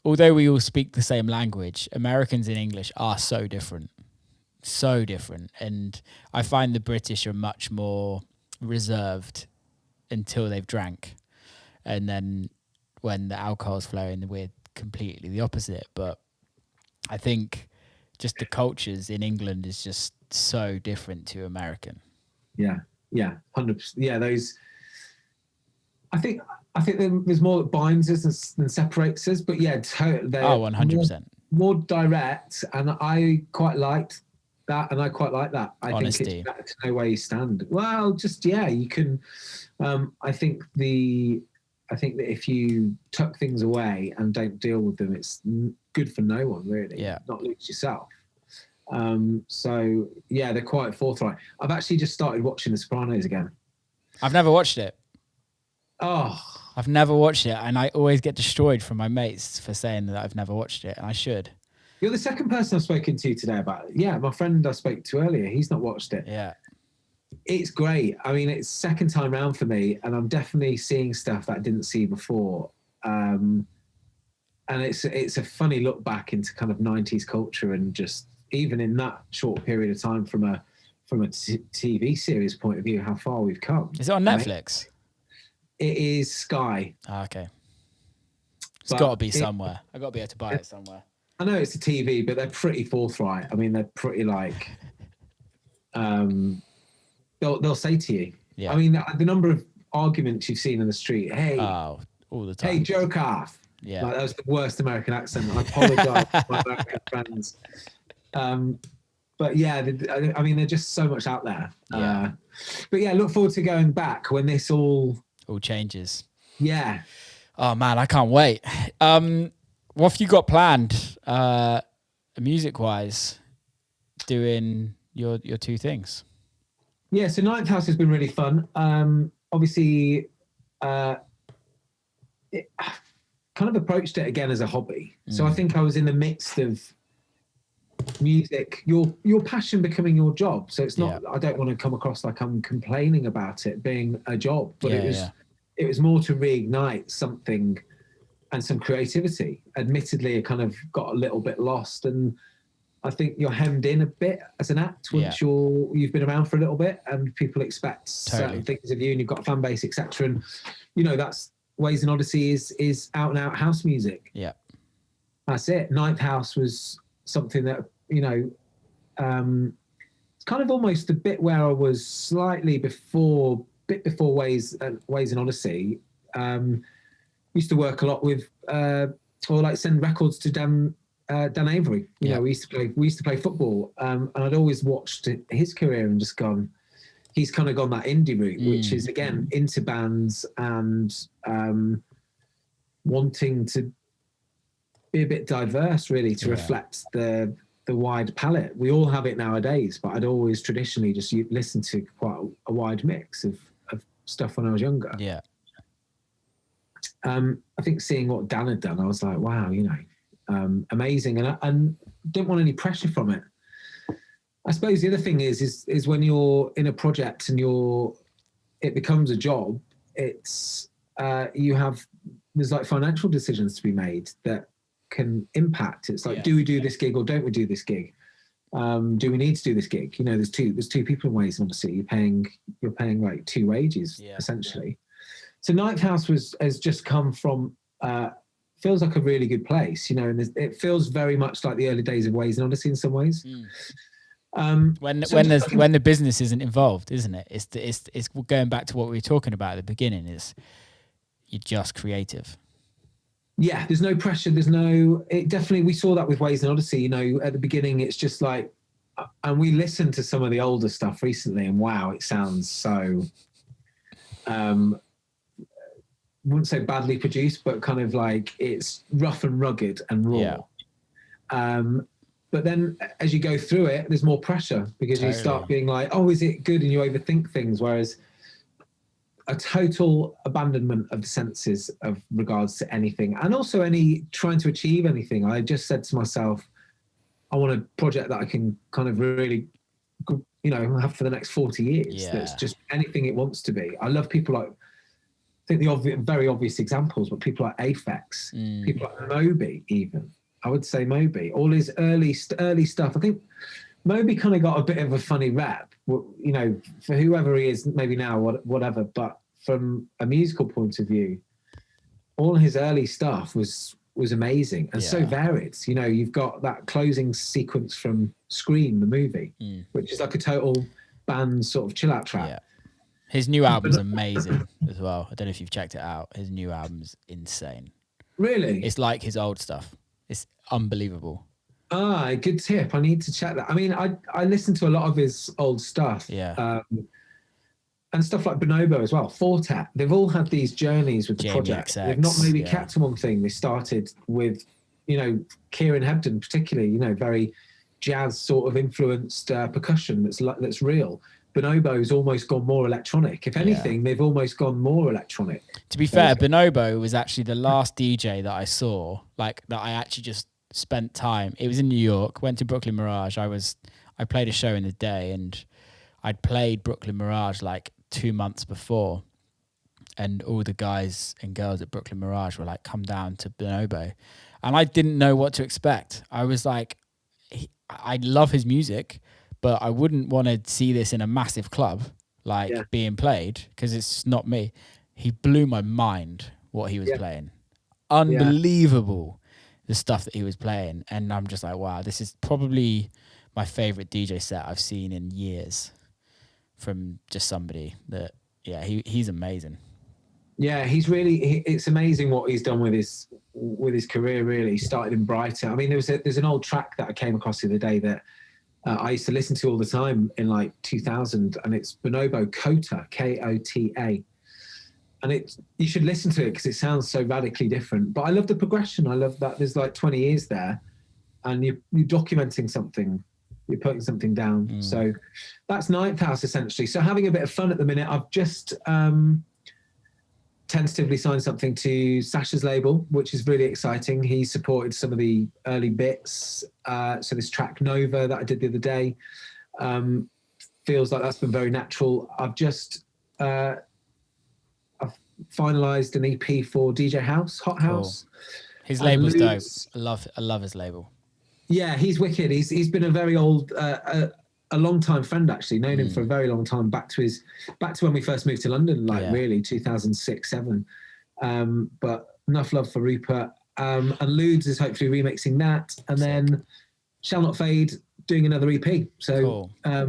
although we all speak the same language, Americans and English are so different. And I find the British are much more reserved until they've drank. And then when the alcohol's flowing, we're completely the opposite. But I think just the cultures in England is just so different to American. Yeah, 100%. Yeah, those. I think there's more that binds us than separates us. But yeah, totally. 100%. More direct, and I quite liked that, and I quite like that. I Honesty. think it's better to know where you stand. Well, just you can. I think that if you tuck things away and don't deal with them, it's good for no one really. Yeah. Not least yourself. So yeah, they're quite forthright. I've actually just started watching The Sopranos again. I've never watched it. Oh, I've never watched it, and I always get destroyed from my mates for saying that I've never watched it, and I should. you're the second person I've spoken to today about it. Yeah, my friend I spoke to earlier, he's not watched it. Yeah. It's great. I mean, it's second time round for me, and I'm definitely seeing stuff that I didn't see before. And it's a funny look back into kind of 90s culture, and just even in that short period of time from a TV series point of view, how far we've come. Is it on Netflix? It is Sky. Okay. It's got to be somewhere. I've got to be able to buy it somewhere. I know it's a TV, but they're pretty forthright. I mean, they're pretty like, they'll say to you. Yeah. I mean, the number of arguments you've seen in the street. Hey, all the time. Hey, jerk off. Yeah. Like, that was the worst American accent. I apologize to my American friends. But yeah, I mean, there's just so much out there. Yeah. But yeah, look forward to going back when this all changes. Yeah. Oh man, I can't wait. What have you got planned, music-wise, doing your two things? Yeah, so Ninth House has been really fun. Obviously, kind of approached it again as a hobby. So I think I was in the midst of music, your passion becoming your job. So it's not, I don't want to come across like I'm complaining about it being a job, but it was more to reignite something and some creativity. Admittedly, I kind of got a little bit lost, and I think you're hemmed in a bit as an act once you've been around for a little bit, and people expect certain things of you, and you've got a fan base, etc. And that's Waze and Odyssey is out and out house music. Yeah, that's it. Ninth House was something that it's kind of almost a bit where I was slightly before Waze and Odyssey. Used to work a lot with or like send records to Dan Avery. You know, we used to play football, and I'd always watched his career and just gone, he's kind of gone that indie route, which is again into bands and wanting to be a bit diverse, really, to reflect the wide palette. We all have it nowadays, but I'd always traditionally just listen to quite a wide mix of stuff when I was younger. Yeah. I think seeing what Dan had done, I was like, wow, amazing, and didn't want any pressure from it. I suppose the other thing is when you're in a project and it becomes a job, it's there's like financial decisions to be made that can impact. It's like, do we do this gig or don't we do this gig? Do we need to do this gig? There's two people in Waze, and obviously you're paying like two wages essentially. So Ninth House has just come from feels like a really good place, and it feels very much like the early days of Waze and Odyssey in some ways. When the business isn't involved, isn't it? It's going back to what we were talking about at the beginning. Is you're just creative. Yeah, there's no pressure. We saw that with Waze and Odyssey. At the beginning, it's just like, and we listened to some of the older stuff recently, and wow, it sounds so. Wouldn't say badly produced, but kind of like it's rough and rugged and raw. Yeah. But then as you go through it, there's more pressure because you start being like, oh, is it good? And you overthink things. Whereas a total abandonment of the senses of regards to anything, and also any trying to achieve anything. I just said to myself, I want a project that I can kind of really, have for the next 40 years. Yeah. That's just anything it wants to be. I love people like, I think the very obvious examples, but people like Aphex, people like Moby even. I would say Moby. All his early stuff. I think Moby kind of got a bit of a funny rap, for whoever he is, maybe now, whatever. But from a musical point of view, all his early stuff was amazing and so varied. You've got that closing sequence from Scream, the movie, which is like a total band sort of chill out track. Yeah. His new album's amazing as well. I don't know if you've checked it out. His new album's insane. Really? It's like his old stuff. It's unbelievable. Good tip. I need to check that. I mean, I listen to a lot of his old stuff. Yeah. And stuff like Bonobo as well, Fortet. They've all had these journeys with the Jamie project. XX, They've not maybe kept to one thing. They started with, Kieran Hebden particularly, very jazz sort of influenced percussion that's real. Bonobo's almost gone more electronic. If anything, they've almost gone more electronic. To be fair, Bonobo was actually the last DJ that I saw, like that I actually just spent time. It was in New York, went to Brooklyn Mirage. I played a show in the day, and I'd played Brooklyn Mirage like 2 months before, and all the guys and girls at Brooklyn Mirage were like, come down to Bonobo. And I didn't know what to expect. I was like, I love his music, but I wouldn't want to see this in a massive club being played, because it's not me. He blew my mind what he was playing. Unbelievable, the stuff that he was playing. And I'm just like, wow, this is probably my favorite DJ set I've seen in years from just somebody that, he's amazing. Yeah, it's amazing what he's done with his career, really. He started in Brighton. I mean, there's an old track that I came across the other day that I used to listen to all the time in like 2000, and it's Bonobo Kota, Kota. And you should listen to it because it sounds so radically different. But I love the progression. I love that there's like 20 years there, and you're documenting something. You're putting something down. So that's Ninth House, essentially. So having a bit of fun at the minute. I've just tentatively signed something to Sasha's label, which is really exciting. He supported some of the early bits. So this track Nova that I did the other day feels like that's been very natural. I've just I've finalised an EP for DJ House, Hot House. Cool. His label's dope. I love his label. Yeah, he's wicked. He's been a very old, a long-time friend, actually. Known him for a very long time, back to when we first moved to London, really 2006, 2007. But enough love for Rupert. And Ludes is hopefully remixing that, and then Shall Not Fade doing another EP. So cool. I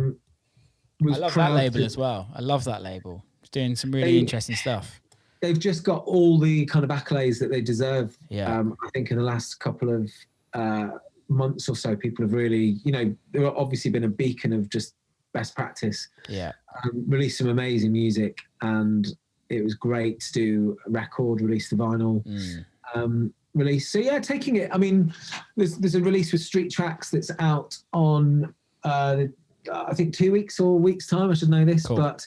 love that label as well. I love that label. It's doing some really interesting stuff. They've just got all the kind of accolades that they deserve. I think in the last couple of months or so, people have really, they've obviously been a beacon of just best practice. Released some amazing music, and it was great to do a record, release the vinyl release. So taking it. I mean, there's a release with Street Tracks that's out on I think 2 weeks or weeks time. I should know this, but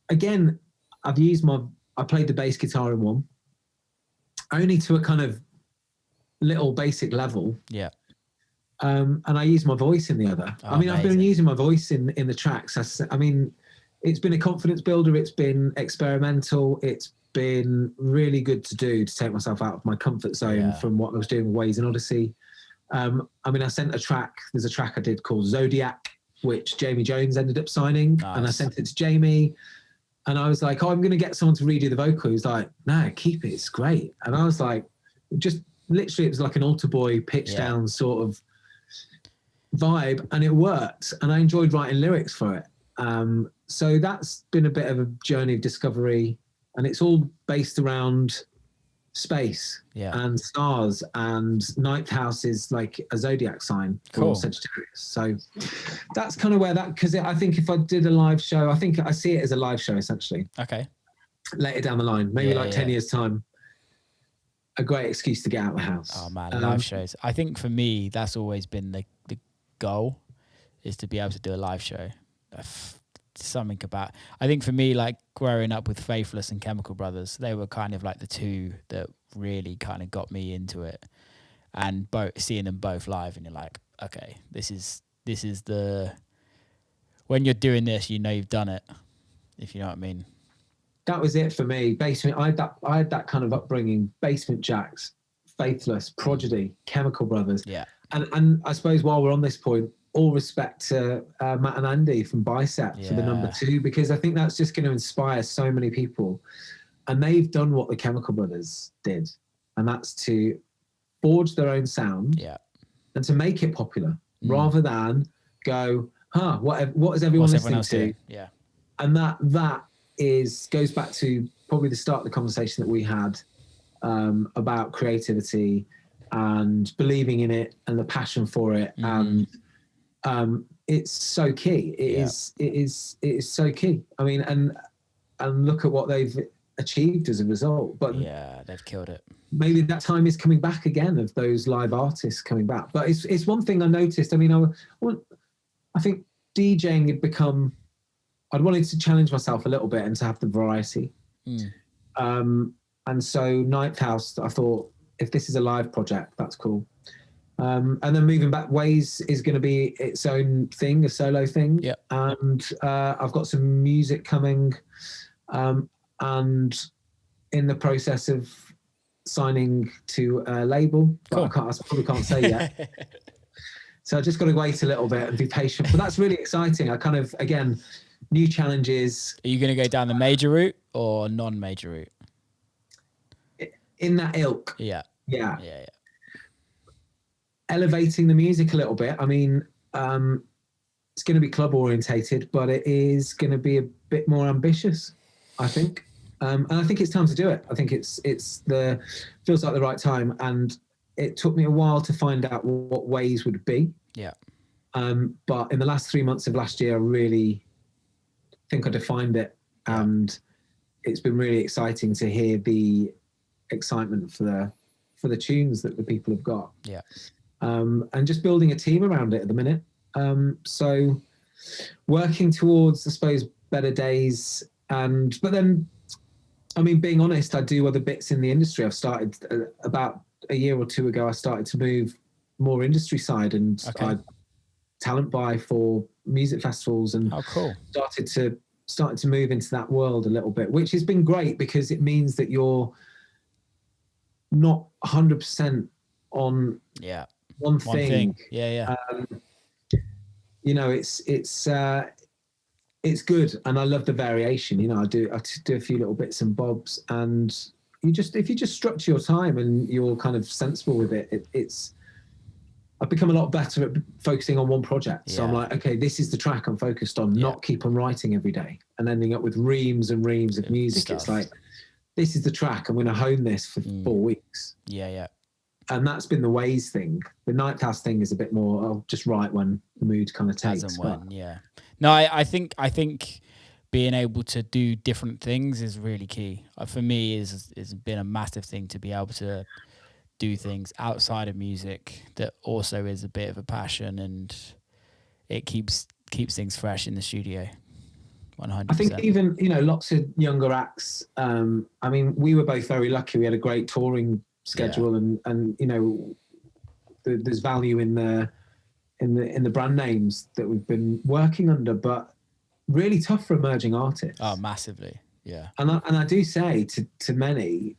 again, I played the bass guitar in one, only to a kind of little basic level. And I use my voice in the other. I've been using my voice in the tracks. I mean, it's been a confidence builder. It's been experimental. It's been really good to do, to take myself out of my comfort zone from what I was doing with Waze and Odyssey. I sent a track. There's a track I did called Zodiac, which Jamie Jones ended up signing. Nice. And I sent it to Jamie. And I was like, I'm going to get someone to redo the vocal. He was like, no, keep it. It's great. And I was like, just literally, it was like an altar boy pitch down sort of vibe, and it worked, and I enjoyed writing lyrics for it. So that's been a bit of a journey of discovery, and it's all based around space and stars, and Ninth House is like a zodiac sign for Sagittarius. So that's kind of where that, because I think if I did a live show, I think I see it as a live show essentially. Later down the line, maybe 10 years time, a great excuse to get out of the house. Oh man, live shows. I think for me, that's always been the goal, is to be able to do a live show. Something about, I think for me, like growing up with Faithless and Chemical Brothers, they were kind of like the two that really kind of got me into it. And seeing them both live, and you're like, okay, this is the, when you're doing this, you've done it, if you know what I mean. That was it for me. Basement. I had that kind of upbringing. Basement Jacks, Faithless, Prodigy, Chemical Brothers. And I suppose while we're on this point, all respect to Matt and Andy from Bicep for the number 2, because I think that's just going to inspire so many people. And they've done what the Chemical Brothers did, and that's to forge their own sound and to make it popular, rather than go, what is everyone listening to? And that goes back to probably the start of the conversation that we had about creativity and believing in it and the passion for it. And it's so key. It is so key. I mean, and look at what they've achieved as a result. But yeah, they've killed it. Maybe that time is coming back again, of those live artists coming back. But it's one thing I noticed. I mean, I think DJing had become, I'd wanted to challenge myself a little bit and to have the variety. And so Ninth House, I thought, if this is a live project, that's cool. And then moving back, Waze is going to be its own thing, a solo thing. Yeah. And I've got some music coming, and in the process of signing to a label. Cool. But I probably can't say yet. So I just got to wait a little bit and be patient. But that's really exciting. I kind of, again, new challenges. Are you going to go down the major route or non-major route? In that ilk. Yeah. Elevating the music a little bit. I mean, it's going to be club orientated, but it is going to be a bit more ambitious, I think. And I think it's time to do it. I think feels like the right time. And it took me a while to find out what Waze would be. Yeah. But in the last 3 months of last year, I really think I defined it. And it's been really exciting to hear the excitement for the tunes that the people have got. Yeah. And just building a team around it at the minute. So working towards, I suppose, better days. But then, I mean, being honest, I do other bits in the industry. I've started about a year or two ago, I started to move more industry side, and I talent buy for music festivals, and started to move into that world a little bit, which has been great because it means that you're not 100% on one thing. You know, it's good, and I love the variation. You know, I do a few little bits and bobs, and if you just structure your time and you're kind of sensible with it, I've become a lot better at focusing on one project. So I'm like, okay, this is the track I'm focused on, not keep on writing every day and ending up with reams and reams of music. It's like, this is the track, I'm going to hone this for 4 weeks. And that's been the Waze thing. The Ninth House thing is a bit more, I'll just write when the mood kind of takes. As and when, No, I think being able to do different things is really key. For me, it's been a massive thing to be able to do things outside of music that also is a bit of a passion, and it keeps things fresh in the studio. 100%. I think even, lots of younger acts. I mean, we were both very lucky. We had a great touring schedule, and there's value in the brand names that we've been working under, but really tough for emerging artists. Oh, massively. Yeah. And I do say to many,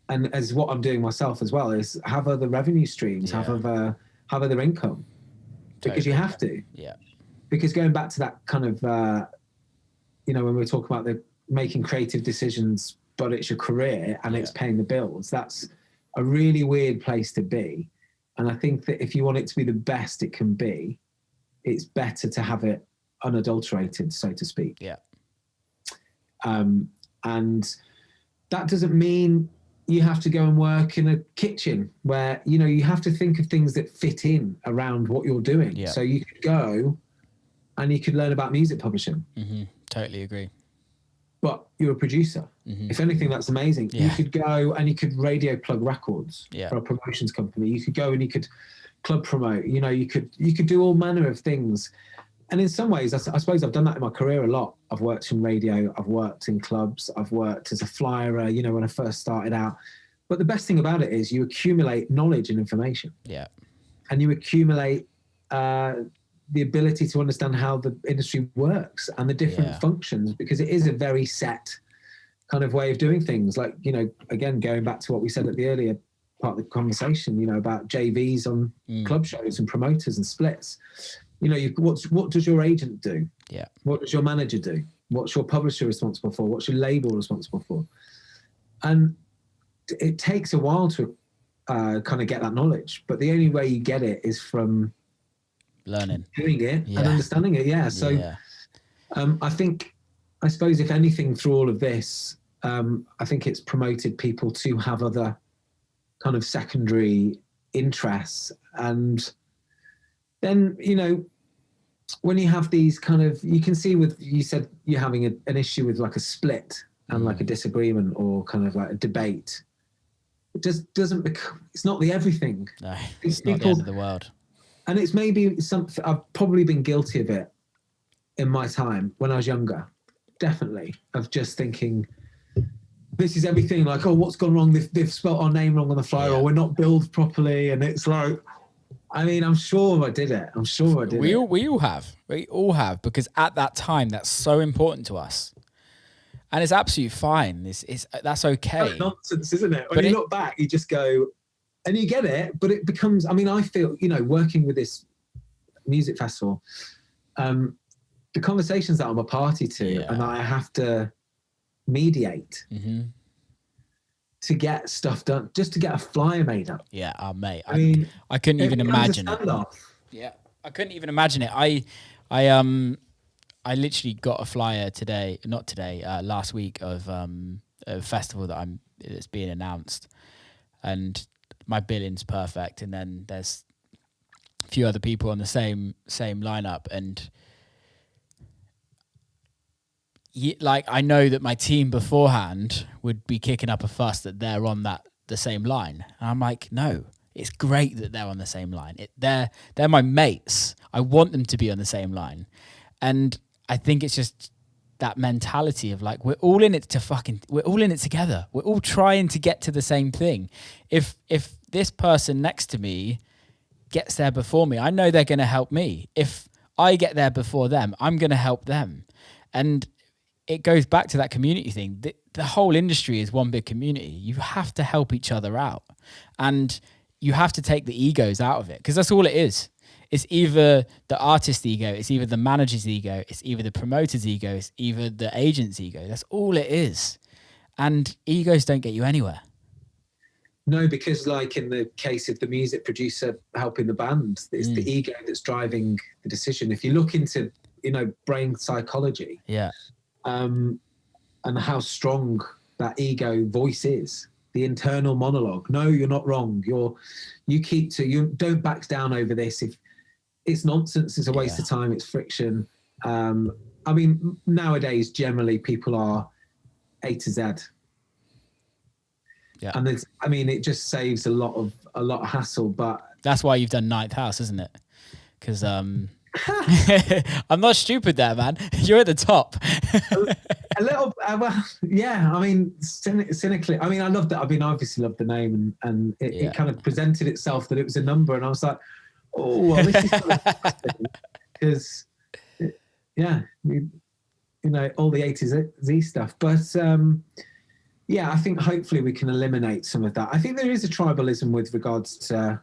and as what I'm doing myself as well, is have other revenue streams, have other income, because you have to. Yeah. Because going back to that kind of, when we talk about the making creative decisions, but it's your career and it's paying the bills, that's a really weird place to be. And I think that if you want it to be the best it can be, it's better to have it unadulterated, so to speak. Yeah. And that doesn't mean you have to go and work in a kitchen where, you have to think of things that fit in around what you're doing. Yeah. So you could go and you could learn about music publishing. Mm-hmm. Totally agree. But you're a producer. Mm-hmm. If anything, that's amazing. Yeah. You could go and you could radio plug records for a promotions company. You could go and you could club promote. You could do all manner of things. And in some ways, I suppose I've done that in my career a lot. I've worked in radio. I've worked in clubs. I've worked as a flyer, when I first started out. But the best thing about it is you accumulate knowledge and information. Yeah. And you accumulate the ability to understand how the industry works and the different functions, because it is a very set kind of way of doing things. Like, again, going back to what we said at the earlier part of the conversation, about JVs on club shows and promoters and splits. What does your agent do? Yeah. What does your manager do? What's your publisher responsible for? What's your label responsible for? And it takes a while to kind of get that knowledge, but the only way you get it is from learning, doing it and understanding it. So I suppose if anything through all of this, I think it's promoted people to have other kind of secondary interests. And then, you know, when you have these kind of, you can see with, you said you're having an issue with like a split and like a disagreement or kind of like a debate. It just doesn't become, it's not the everything. No, it's not the end of the world. And it's maybe something, I've probably been guilty of it in my time when I was younger, definitely, of just thinking, this is everything, like, oh, what's gone wrong? They've spelt our name wrong on the flyer, or we're not billed properly. And it's like, I mean, I'm sure I did it. We all have, because at that time, that's so important to us. And it's absolutely fine. That's okay. That's nonsense, isn't it? When you look back, you just go, and you get it, but it becomes, I mean, I feel, you know, working with this music festival, the conversations that I'm a party to and I have to mediate to get stuff done, just to get a flyer made up. Yeah, mate. I mean, I couldn't even imagine it. Yeah, I couldn't even imagine it. I literally got a flyer last week of a festival that's being announced, and my billing's perfect, and then there's a few other people on the same lineup, and like I know that my team beforehand would be kicking up a fuss that they're on the same line, and I'm like, no, it's great that they're on the same line. They're my mates. I want them to be on the same line, and I think it's just that mentality of like, we're all in it together. We're all trying to get to the same thing. If this person next to me gets there before me, I know they're going to help me. If I get there before them, I'm going to help them. And it goes back to that community thing. The whole industry is one big community. You have to help each other out, and you have to take the egos out of it, because that's all it is. It's either the artist's ego, it's either the manager's ego, it's either the promoter's ego, it's either the agent's ego. That's all it is. And egos don't get you anywhere. No, because like in the case of the music producer helping the band, it's the ego that's driving the decision. If you look into, you know, brain psychology, and how strong that ego voice is, the internal monologue. No, you're not wrong. You don't back down over this. If it's nonsense, it's a waste of time, it's friction. I mean, nowadays, generally people are A to Z. Yeah. And it just saves a lot of hassle, but that's why you've done Ninth House, isn't it? Because I'm not stupid there, man. You're at the top. a little, well, yeah. I mean, cynically, I mean, I loved it. I mean, I obviously loved the name, and it kind of presented itself that it was a number, and I was like, oh, well, this is because, you know, all the A to Z stuff. But I think hopefully we can eliminate some of that. I think there is a tribalism with regards to.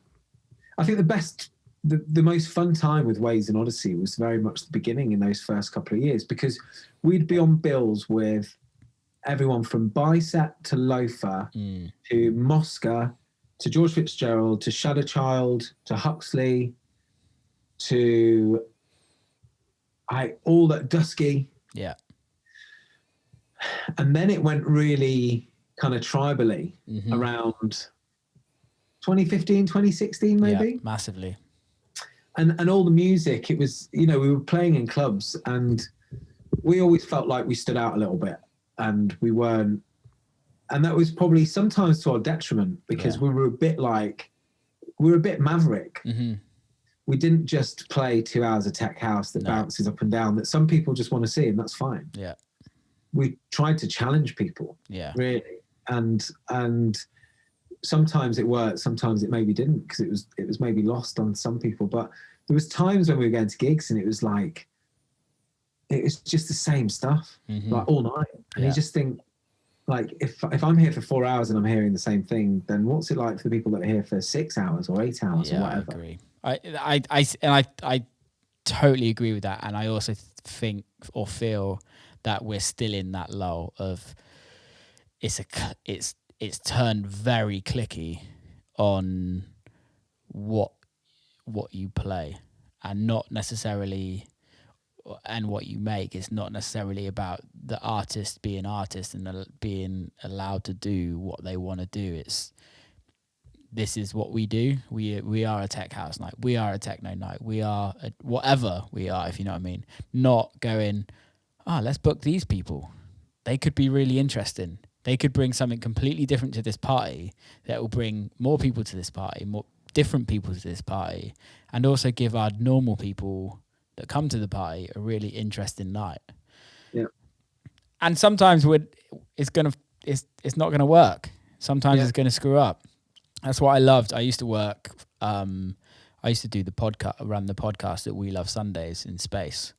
I think the most fun time with Waze and Odyssey was very much the beginning in those first couple of years, because we'd be on bills with everyone from Bicep to Loafer to Mosca to George Fitzgerald to Shadow Child to Huxley to all that Dusky. Yeah. And then it went really kind of tribally around 2015, 2016 maybe. Yeah, massively. And all the music, it was, you know, we were playing in clubs and we always felt like we stood out a little bit, and we weren't. And that was probably sometimes to our detriment, because we were a bit maverick. We didn't just play 2 hours of tech house that bounces up and down that some people just want to see, and that's fine. Yeah. We tried to challenge people. Yeah. Really. And sometimes it worked, sometimes it maybe didn't, because it was maybe lost on some people. But there was times when we were going to gigs and it was just the same stuff, like all night. And you just think, like, if I'm here for 4 hours and I'm hearing the same thing, then what's it like for the people that are here for 6 hours or 8 hours or whatever? I agree. I totally agree with that. And I also think or feel that we're still in that lull of it's turned very clicky on what you play, and not necessarily, and what you make. It's not necessarily about the artist being artist and being allowed to do what they want to do. It's this is what we do. We are a tech house night. We are a techno night. We are whatever we are, if you know what I mean. Not going, let's book these people. They could be really interesting. They could bring something completely different to this party that will bring more people to this party, more different people to this party, and also give our normal people that come to the party a really interesting night. Yeah. And sometimes it's not gonna work. Sometimes it's gonna screw up. That's what I loved. I used to work. I used to do run the podcast at We Love Sundays in space.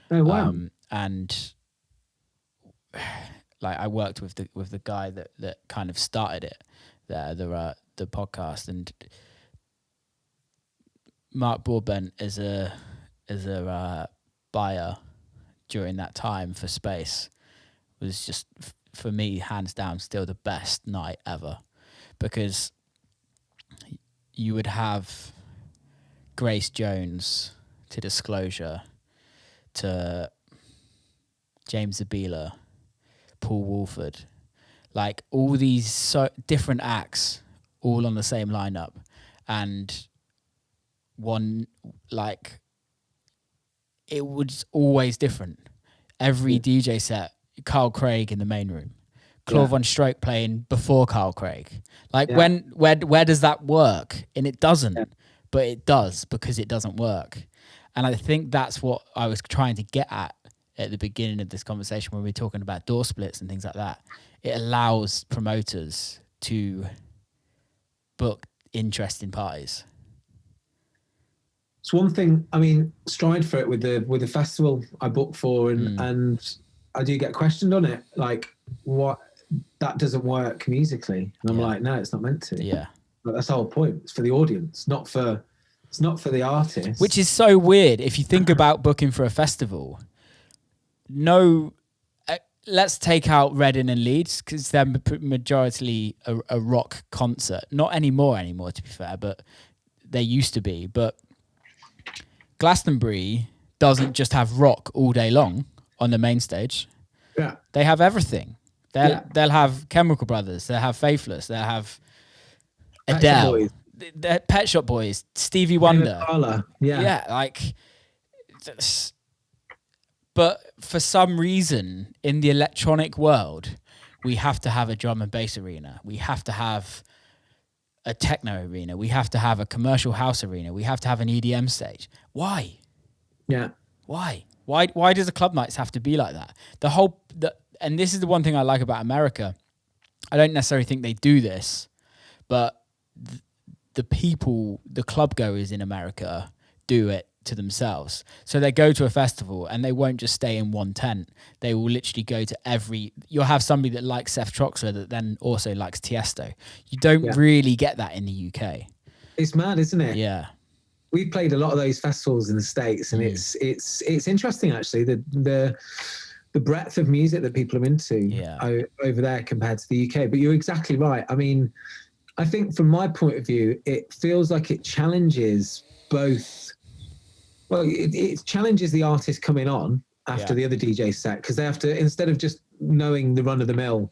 Oh wow! And like I worked with the guy that kind of started it, the podcast, and Mark Broadbent as a buyer during that time for space was just for me hands down still the best night ever, because you would have Grace Jones to Disclosure, to James Zabila, Paul Wolford, like all these so different acts all on the same lineup, and one, like, it was always different. Every DJ set, Carl Craig in the main room, Claude Von Stroke playing before Carl Craig. Like where does that work? And it doesn't, but it does because it doesn't work. And I think that's what I was trying to get at the beginning of this conversation when we were talking about door splits and things like that. It allows promoters to book interesting parties. It's one thing. I mean, stride for it with the festival I booked for, and I do get questioned on it, like what that doesn't work musically, and I'm like, no, it's not meant to. Yeah, but that's the whole point. It's for the audience, it's not for the artist. Which is so weird if you think about booking for a festival. No, let's take out Reading and Leeds because they're majority a rock concert. Not anymore, to be fair, but they used to be. But Glastonbury doesn't just have rock all day long on the main stage. Yeah, they have everything. They'll have Chemical Brothers. They'll have Faithless. They'll have Adele. The Pet Shop Boys. Stevie Wonder. Yeah, like. But for some reason, in the electronic world, we have to have a drum and bass arena. We have to have a techno arena. We have to have a commercial house arena. We have to have an EDM stage. Why? Yeah. Why does the club nights have to be like that? And this is the one thing I like about America. I don't necessarily think they do this, but the club goers in America do it to themselves. So they go to a festival and they won't just stay in one tent. They will literally go to you'll have somebody that likes Seth Troxler that then also likes Tiesto. You don't really get that in the UK. It's mad, isn't it? Yeah. We played a lot of those festivals in the States, and it's interesting actually, the breadth of music that people are into over there compared to the UK. But you're exactly right. I mean, I think from my point of view, it feels like it challenges both. Well, it challenges the artist coming on after the other DJ set, because they have to, instead of just knowing the run of the mill,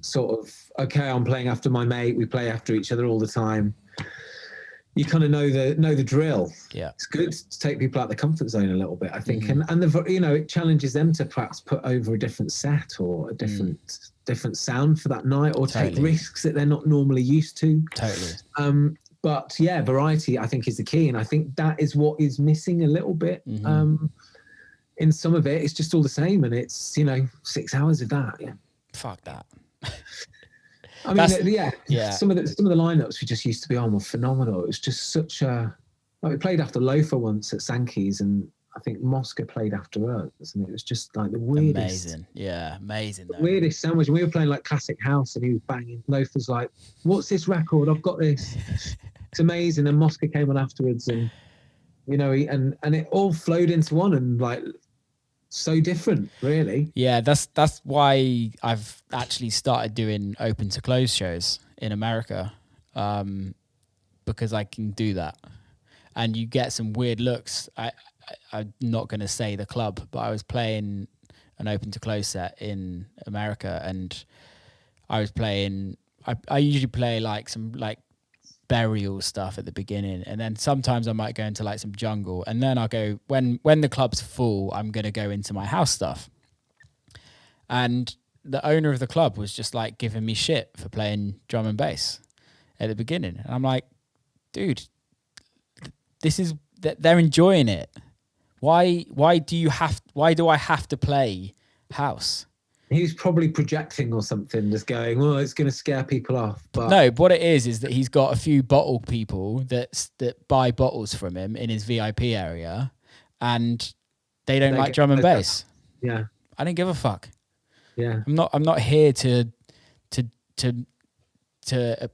sort of, okay, I'm playing after my mate, we play after each other all the time. You kind of know the drill. Yeah, it's good to take people out of the comfort zone a little bit, I think, and it challenges them to perhaps put over a different set or a different sound for that night, or take risks that they're not normally used to. Totally. But yeah, variety I think is the key, and I think that is what is missing a little bit. In some of it, it's just all the same, and it's 6 hours of that. Yeah, fuck that. I mean, some of the lineups we just used to be on were phenomenal. It was just such a. Like we played after Loafer once at Sankey's, and I think Moscow played after us, and it was just like the weirdest. Amazing. The weirdest sandwich. And we were playing like classic house, and he was banging. Loafer's like, "What's this record? I've got this." It's amazing. And Moscow came on afterwards, and and it all flowed into one, and like so different, really. Yeah, that's why I've actually started doing open to close shows in America, because I can do that, and you get some weird looks. I'm not going to say the club, but I was playing an open to close set in America, and I I usually play like some like burial stuff at the beginning, and then sometimes I might go into like some jungle, and then I'll go when the club's full, I'm gonna go into my house stuff. And the owner of the club was just like giving me shit for playing drum and bass at the beginning, and I'm like, dude, this is they're enjoying it. Why do I have to play house? He was probably projecting or something, just going, "Oh, it's going to scare people off." But no, what it is that he's got a few bottle people that buy bottles from him in his VIP area, and they don't like drum and bass. Yeah, I don't give a fuck. Yeah, I'm not here to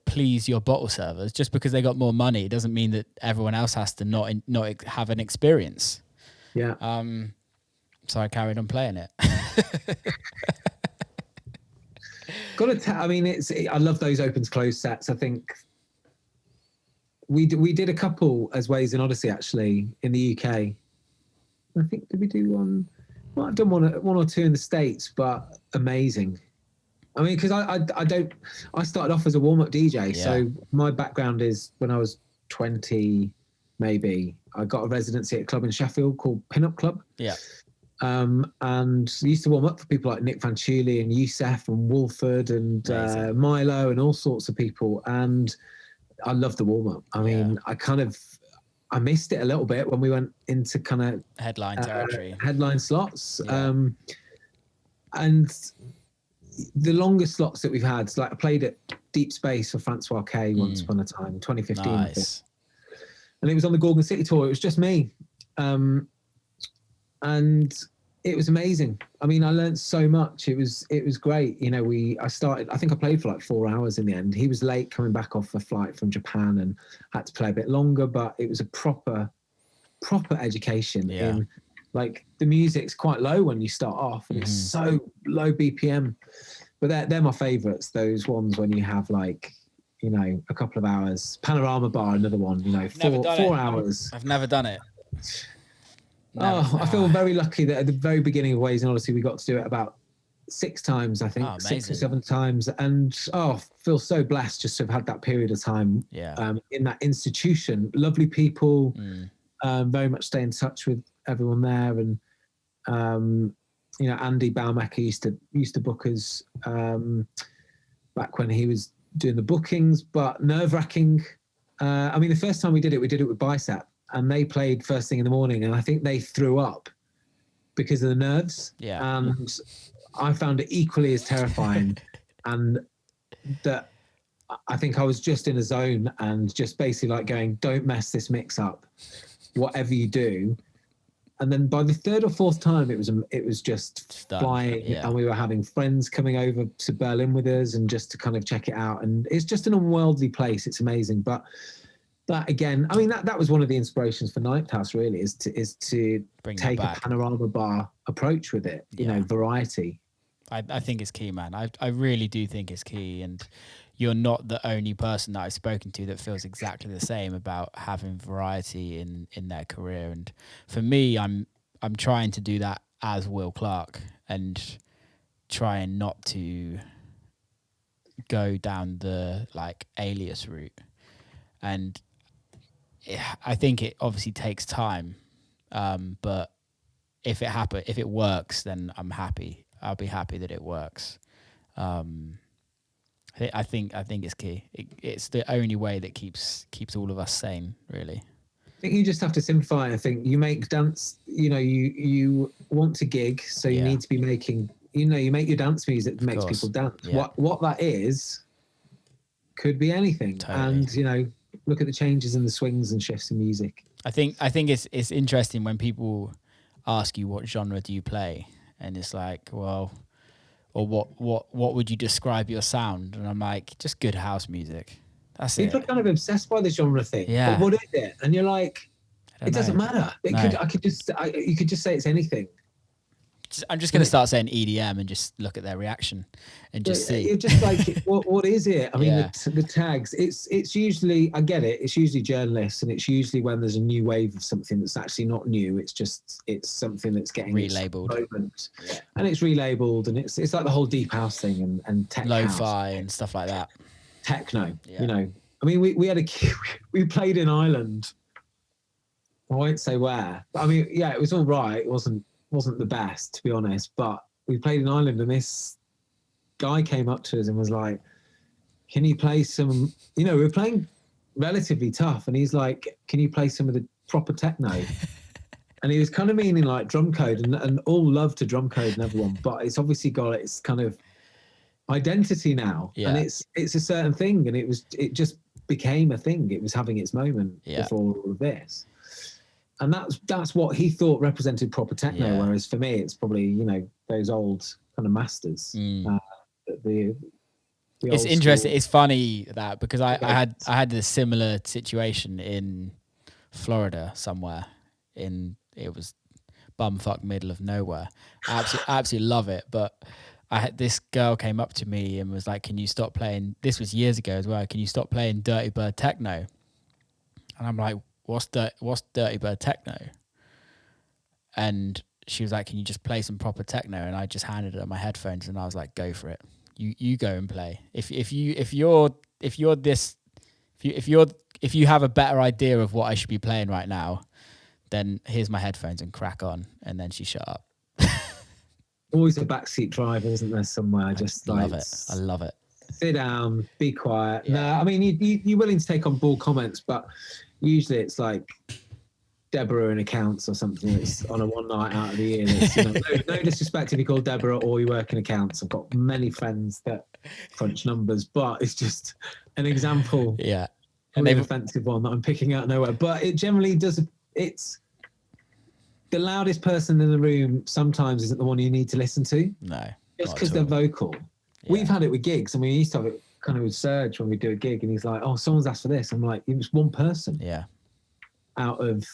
please your bottle servers. Just because they got more money doesn't mean that everyone else has to not have an experience. Yeah. So I carried on playing it. I mean, I love those opens close sets. I think we did a couple as Waze in Odyssey actually in the UK. I think did we do one? Well, I've done one or two in the States, but amazing. I mean, because I started off as a warm-up DJ, so my background is when I was 20, maybe, I got a residency at a club in Sheffield called Pin-Up Club. Yeah. And I used to warm up for people like Nick Fanciulli and Youssef and Wolford and Milo and all sorts of people. And I loved the warm-up. I mean, I missed it a little bit when we went into kind of headline territory, headline slots. And the longest slots that we've had, like I played at Deep Space for Francois K once upon a time, 2015. Nice. And it was on the Gorgon City tour. It was just me. And it was amazing. I mean, I learned so much. It was great. You know, I think I played for like 4 hours in the end. He was late coming back off a flight from Japan and had to play a bit longer, but it was a proper education in like the music's quite low when you start off and it's so low BPM, but they're my favorites. Those ones when you have like, you know, a couple of hours. Panorama Bar, another one, you know, 4 hours. I've never done it. I feel very lucky that at the very beginning of Waze and Odyssey, we got to do it about 6 times, I think, 6 or 7 times. And feel so blessed just to have had that period of time in that institution. Lovely people, very much stay in touch with everyone there. And, you know, Andy Baumecker used to book us back when he was doing the bookings, but nerve-wracking. I mean, the first time we did it with Bicep. And they played first thing in the morning, and I think they threw up because of the nerves. Yeah. And I found it equally as terrifying. And that I think I was just in a zone and just basically like going, don't mess this mix up, whatever you do. And then by the 3rd or 4th time, it was just flying. Yeah. And we were having friends coming over to Berlin with us and just to kind of check it out. And it's just an unworldly place. It's amazing. But that again, I mean, that was one of the inspirations for Ninth House, really, is to take a Panorama Bar approach with it, you know, variety. I think it's key, man. I really do think it's key. And you're not the only person that I've spoken to that feels exactly the same about having variety in their career. And for me, I'm trying to do that as Will Clarke and trying not to go down the like alias route. And I think it obviously takes time, but if it works, then I'm happy. I'll be happy that it works. I think it's key. It's the only way that keeps all of us sane, really. I think you just have to simplify. I think you make dance. You know, you want to gig, so you need to be making. You know, you make your dance music that makes people dance. Yeah. What that is could be anything, and you know. Look at the changes in the swings and shifts in music. I think it's interesting when people ask you what genre do you play, and it's like, well, or what would you describe your sound? And I'm like, just good house music. That's people are kind of obsessed by the genre thing. Yeah. But what is it? And you're like, it doesn't matter. You could just say it's anything. I'm just going to start saying EDM and just look at their reaction and just see. You're just like, what is it? I mean, the tags, it's usually, I get it. It's usually journalists, and it's usually when there's a new wave of something that's actually not new. It's something that's getting relabeled. And it's relabeled, and it's like the whole deep house thing and tech lo-fi and stuff like that. techno. You know, I mean, we had we played in Ireland. I won't say where, but I mean, yeah, it was all right. It wasn't the best, to be honest. But we played in Ireland, and this guy came up to us and was like, "Can you play some?" You know, we were playing relatively tough, and he's like, "Can you play some of the proper techno?" And he was kind of meaning like drum code, and all love to drum code and everyone, but it's obviously got its kind of identity now, and it's a certain thing, and it just became a thing. It was having its moment before all of this, and that's what he thought represented proper techno. Whereas for me, it's probably, you know, those old kind of masters. The it's interesting. It's funny that, because I had a similar situation in Florida somewhere. It was bumfuck middle of nowhere. I absolutely love it, but I had this girl came up to me and was like, "Can you stop playing?" This was years ago as well. "Can you stop playing Dirty Bird techno?" And I'm like, "What's Dirty Bird techno?" And she was like, "Can you just play some proper techno?" And I just handed her my headphones, and I was like, "Go for it. You go and play. If you have a better idea of what I should be playing right now, then here's my headphones and crack on." And then she shut up. Always a backseat driver, isn't there, somewhere? Just like, I love it. Sit down, be quiet. No, I mean, you're willing to take on board comments, but usually it's like Deborah in accounts or something that's on a one night out of the year. That's, you know, no disrespect if you call Deborah or you work in accounts. I've got many friends that crunch numbers, but it's just an example. Yeah. And an offensive one that I'm picking out nowhere. But it generally does. It's the loudest person in the room sometimes isn't the one you need to listen to. No. Just because they're vocal. Yeah. We've had it with gigs. I mean, we used to have it kind of with Serge when we do a gig, and he's like, "Oh, someone's asked for this." I'm like, "It was one person." Yeah. Out of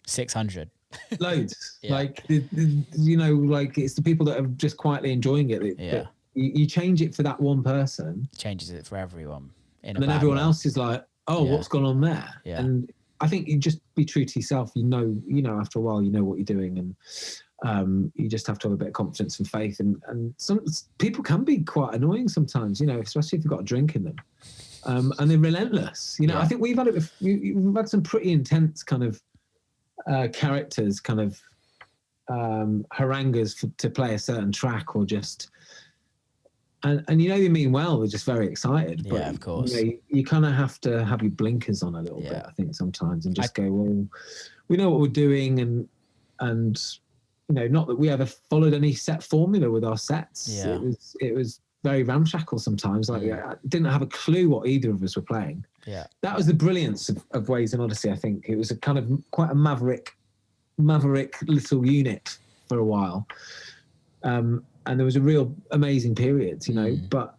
600. Loads. Like, you know, like it's the people that are just quietly enjoying it. You change it for that one person. Changes it for everyone. And then everyone else is like, "Oh, what's gone on there?" Yeah. And I think you just be true to yourself. You know, after a while, you know what you're doing, and you just have to have a bit of confidence and faith. And some people can be quite annoying sometimes, you know, especially if you've got a drink in them, and they're relentless. You know, I think we've had some pretty intense kind of characters, kind of haranguers to play a certain track, or just. And you know, you mean well, they're just very excited. But, of course. You know, you kind of have to have your blinkers on a little bit, I think, sometimes, and just go, well, we know what we're doing, and you know, not that we ever followed any set formula with our sets. Yeah. It was very ramshackle sometimes. Like, I didn't have a clue what either of us were playing. Yeah. That was the brilliance of Waze and Odyssey, I think. It was a kind of quite a maverick little unit for a while. And there was a real amazing period, you know, but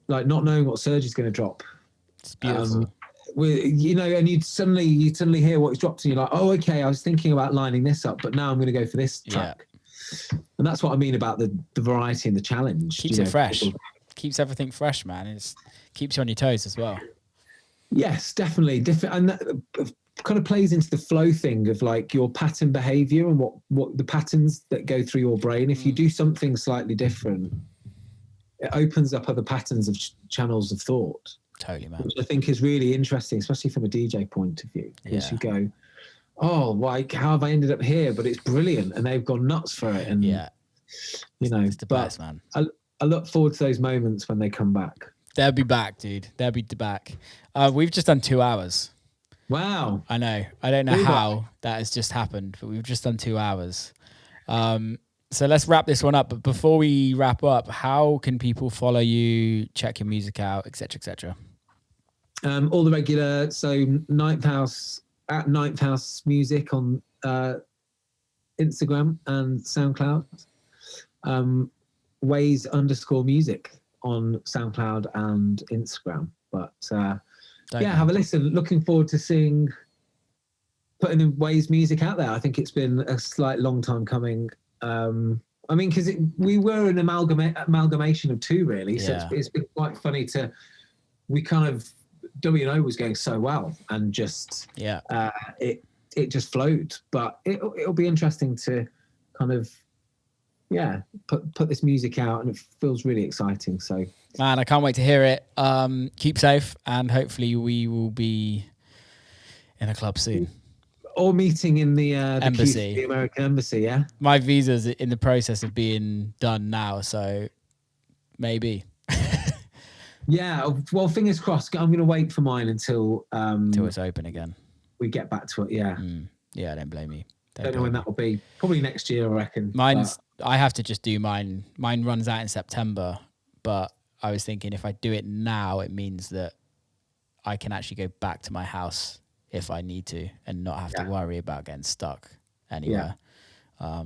like not knowing what Serge is going to drop. It's beautiful. You know, and you suddenly hear what he's dropped, and you're like, "Oh, okay, I was thinking about lining this up, but now I'm going to go for this track." And that's what I mean about the variety and the challenge. Keeps it fresh. Keeps everything fresh, man. It keeps you on your toes as well. Yes, definitely. Different, and that kind of plays into the flow thing of like your pattern behavior and what the patterns that go through your brain. If you do something slightly different, it opens up other patterns of channels of thought. Totally, man. Which I think is really interesting, especially from a DJ point of view. Because you go, "Oh, like, how have I ended up here?" But it's brilliant, and they've gone nuts for it. And you know, it's the best, man. I look forward to those moments when they come back. They'll be back, dude. They'll be back. We've just done 2 hours. Wow. I know. I don't know how that has just happened, but we've just done 2 hours. So let's wrap this one up. But before we wrap up, how can people follow you, check your music out, etc., etc.? All the regular. So Ninth House at Ninth House Music on Instagram and SoundCloud. Waze_music on SoundCloud and Instagram. But have a listen. Looking forward to putting in Waze music out there. I think it's been a slight long time coming. I mean, because we were an amalgamation of two, really. So it's been quite funny we kind of, W&O was going so well, and just it just flowed. But it'll be interesting to kind of put this music out, and it feels really exciting. So, man, I can't wait to hear it. Keep safe, and hopefully we will be in a club soon. Or meeting in the embassy, the American embassy. Yeah, my visa's in the process of being done now, so maybe. Yeah, well, fingers crossed. I'm going to wait for mine until it's open again. We get back to it. Yeah, yeah. Don't blame me. Don't know when that will be. Probably next year, I reckon. I have to just do mine. Mine runs out in September, but I was thinking if I do it now, it means that I can actually go back to my house if I need to and not have to worry about getting stuck anywhere. Yeah.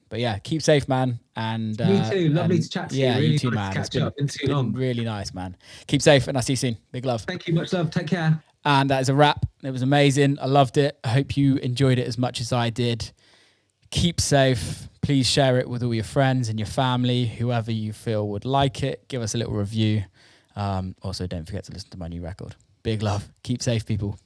But yeah, keep safe, man. And me too. Lovely to chat to you. Yeah, really you too, nice man. It's been too long. Really nice, man. Keep safe, and I'll see you soon. Big love. Thank you. Much love. Take care. And that is a wrap. It was amazing. I loved it. I hope you enjoyed it as much as I did. Keep safe. Please share it with all your friends and your family, whoever you feel would like it. Give us a little review. Also, don't forget to listen to my new record. Big love. Keep safe, people.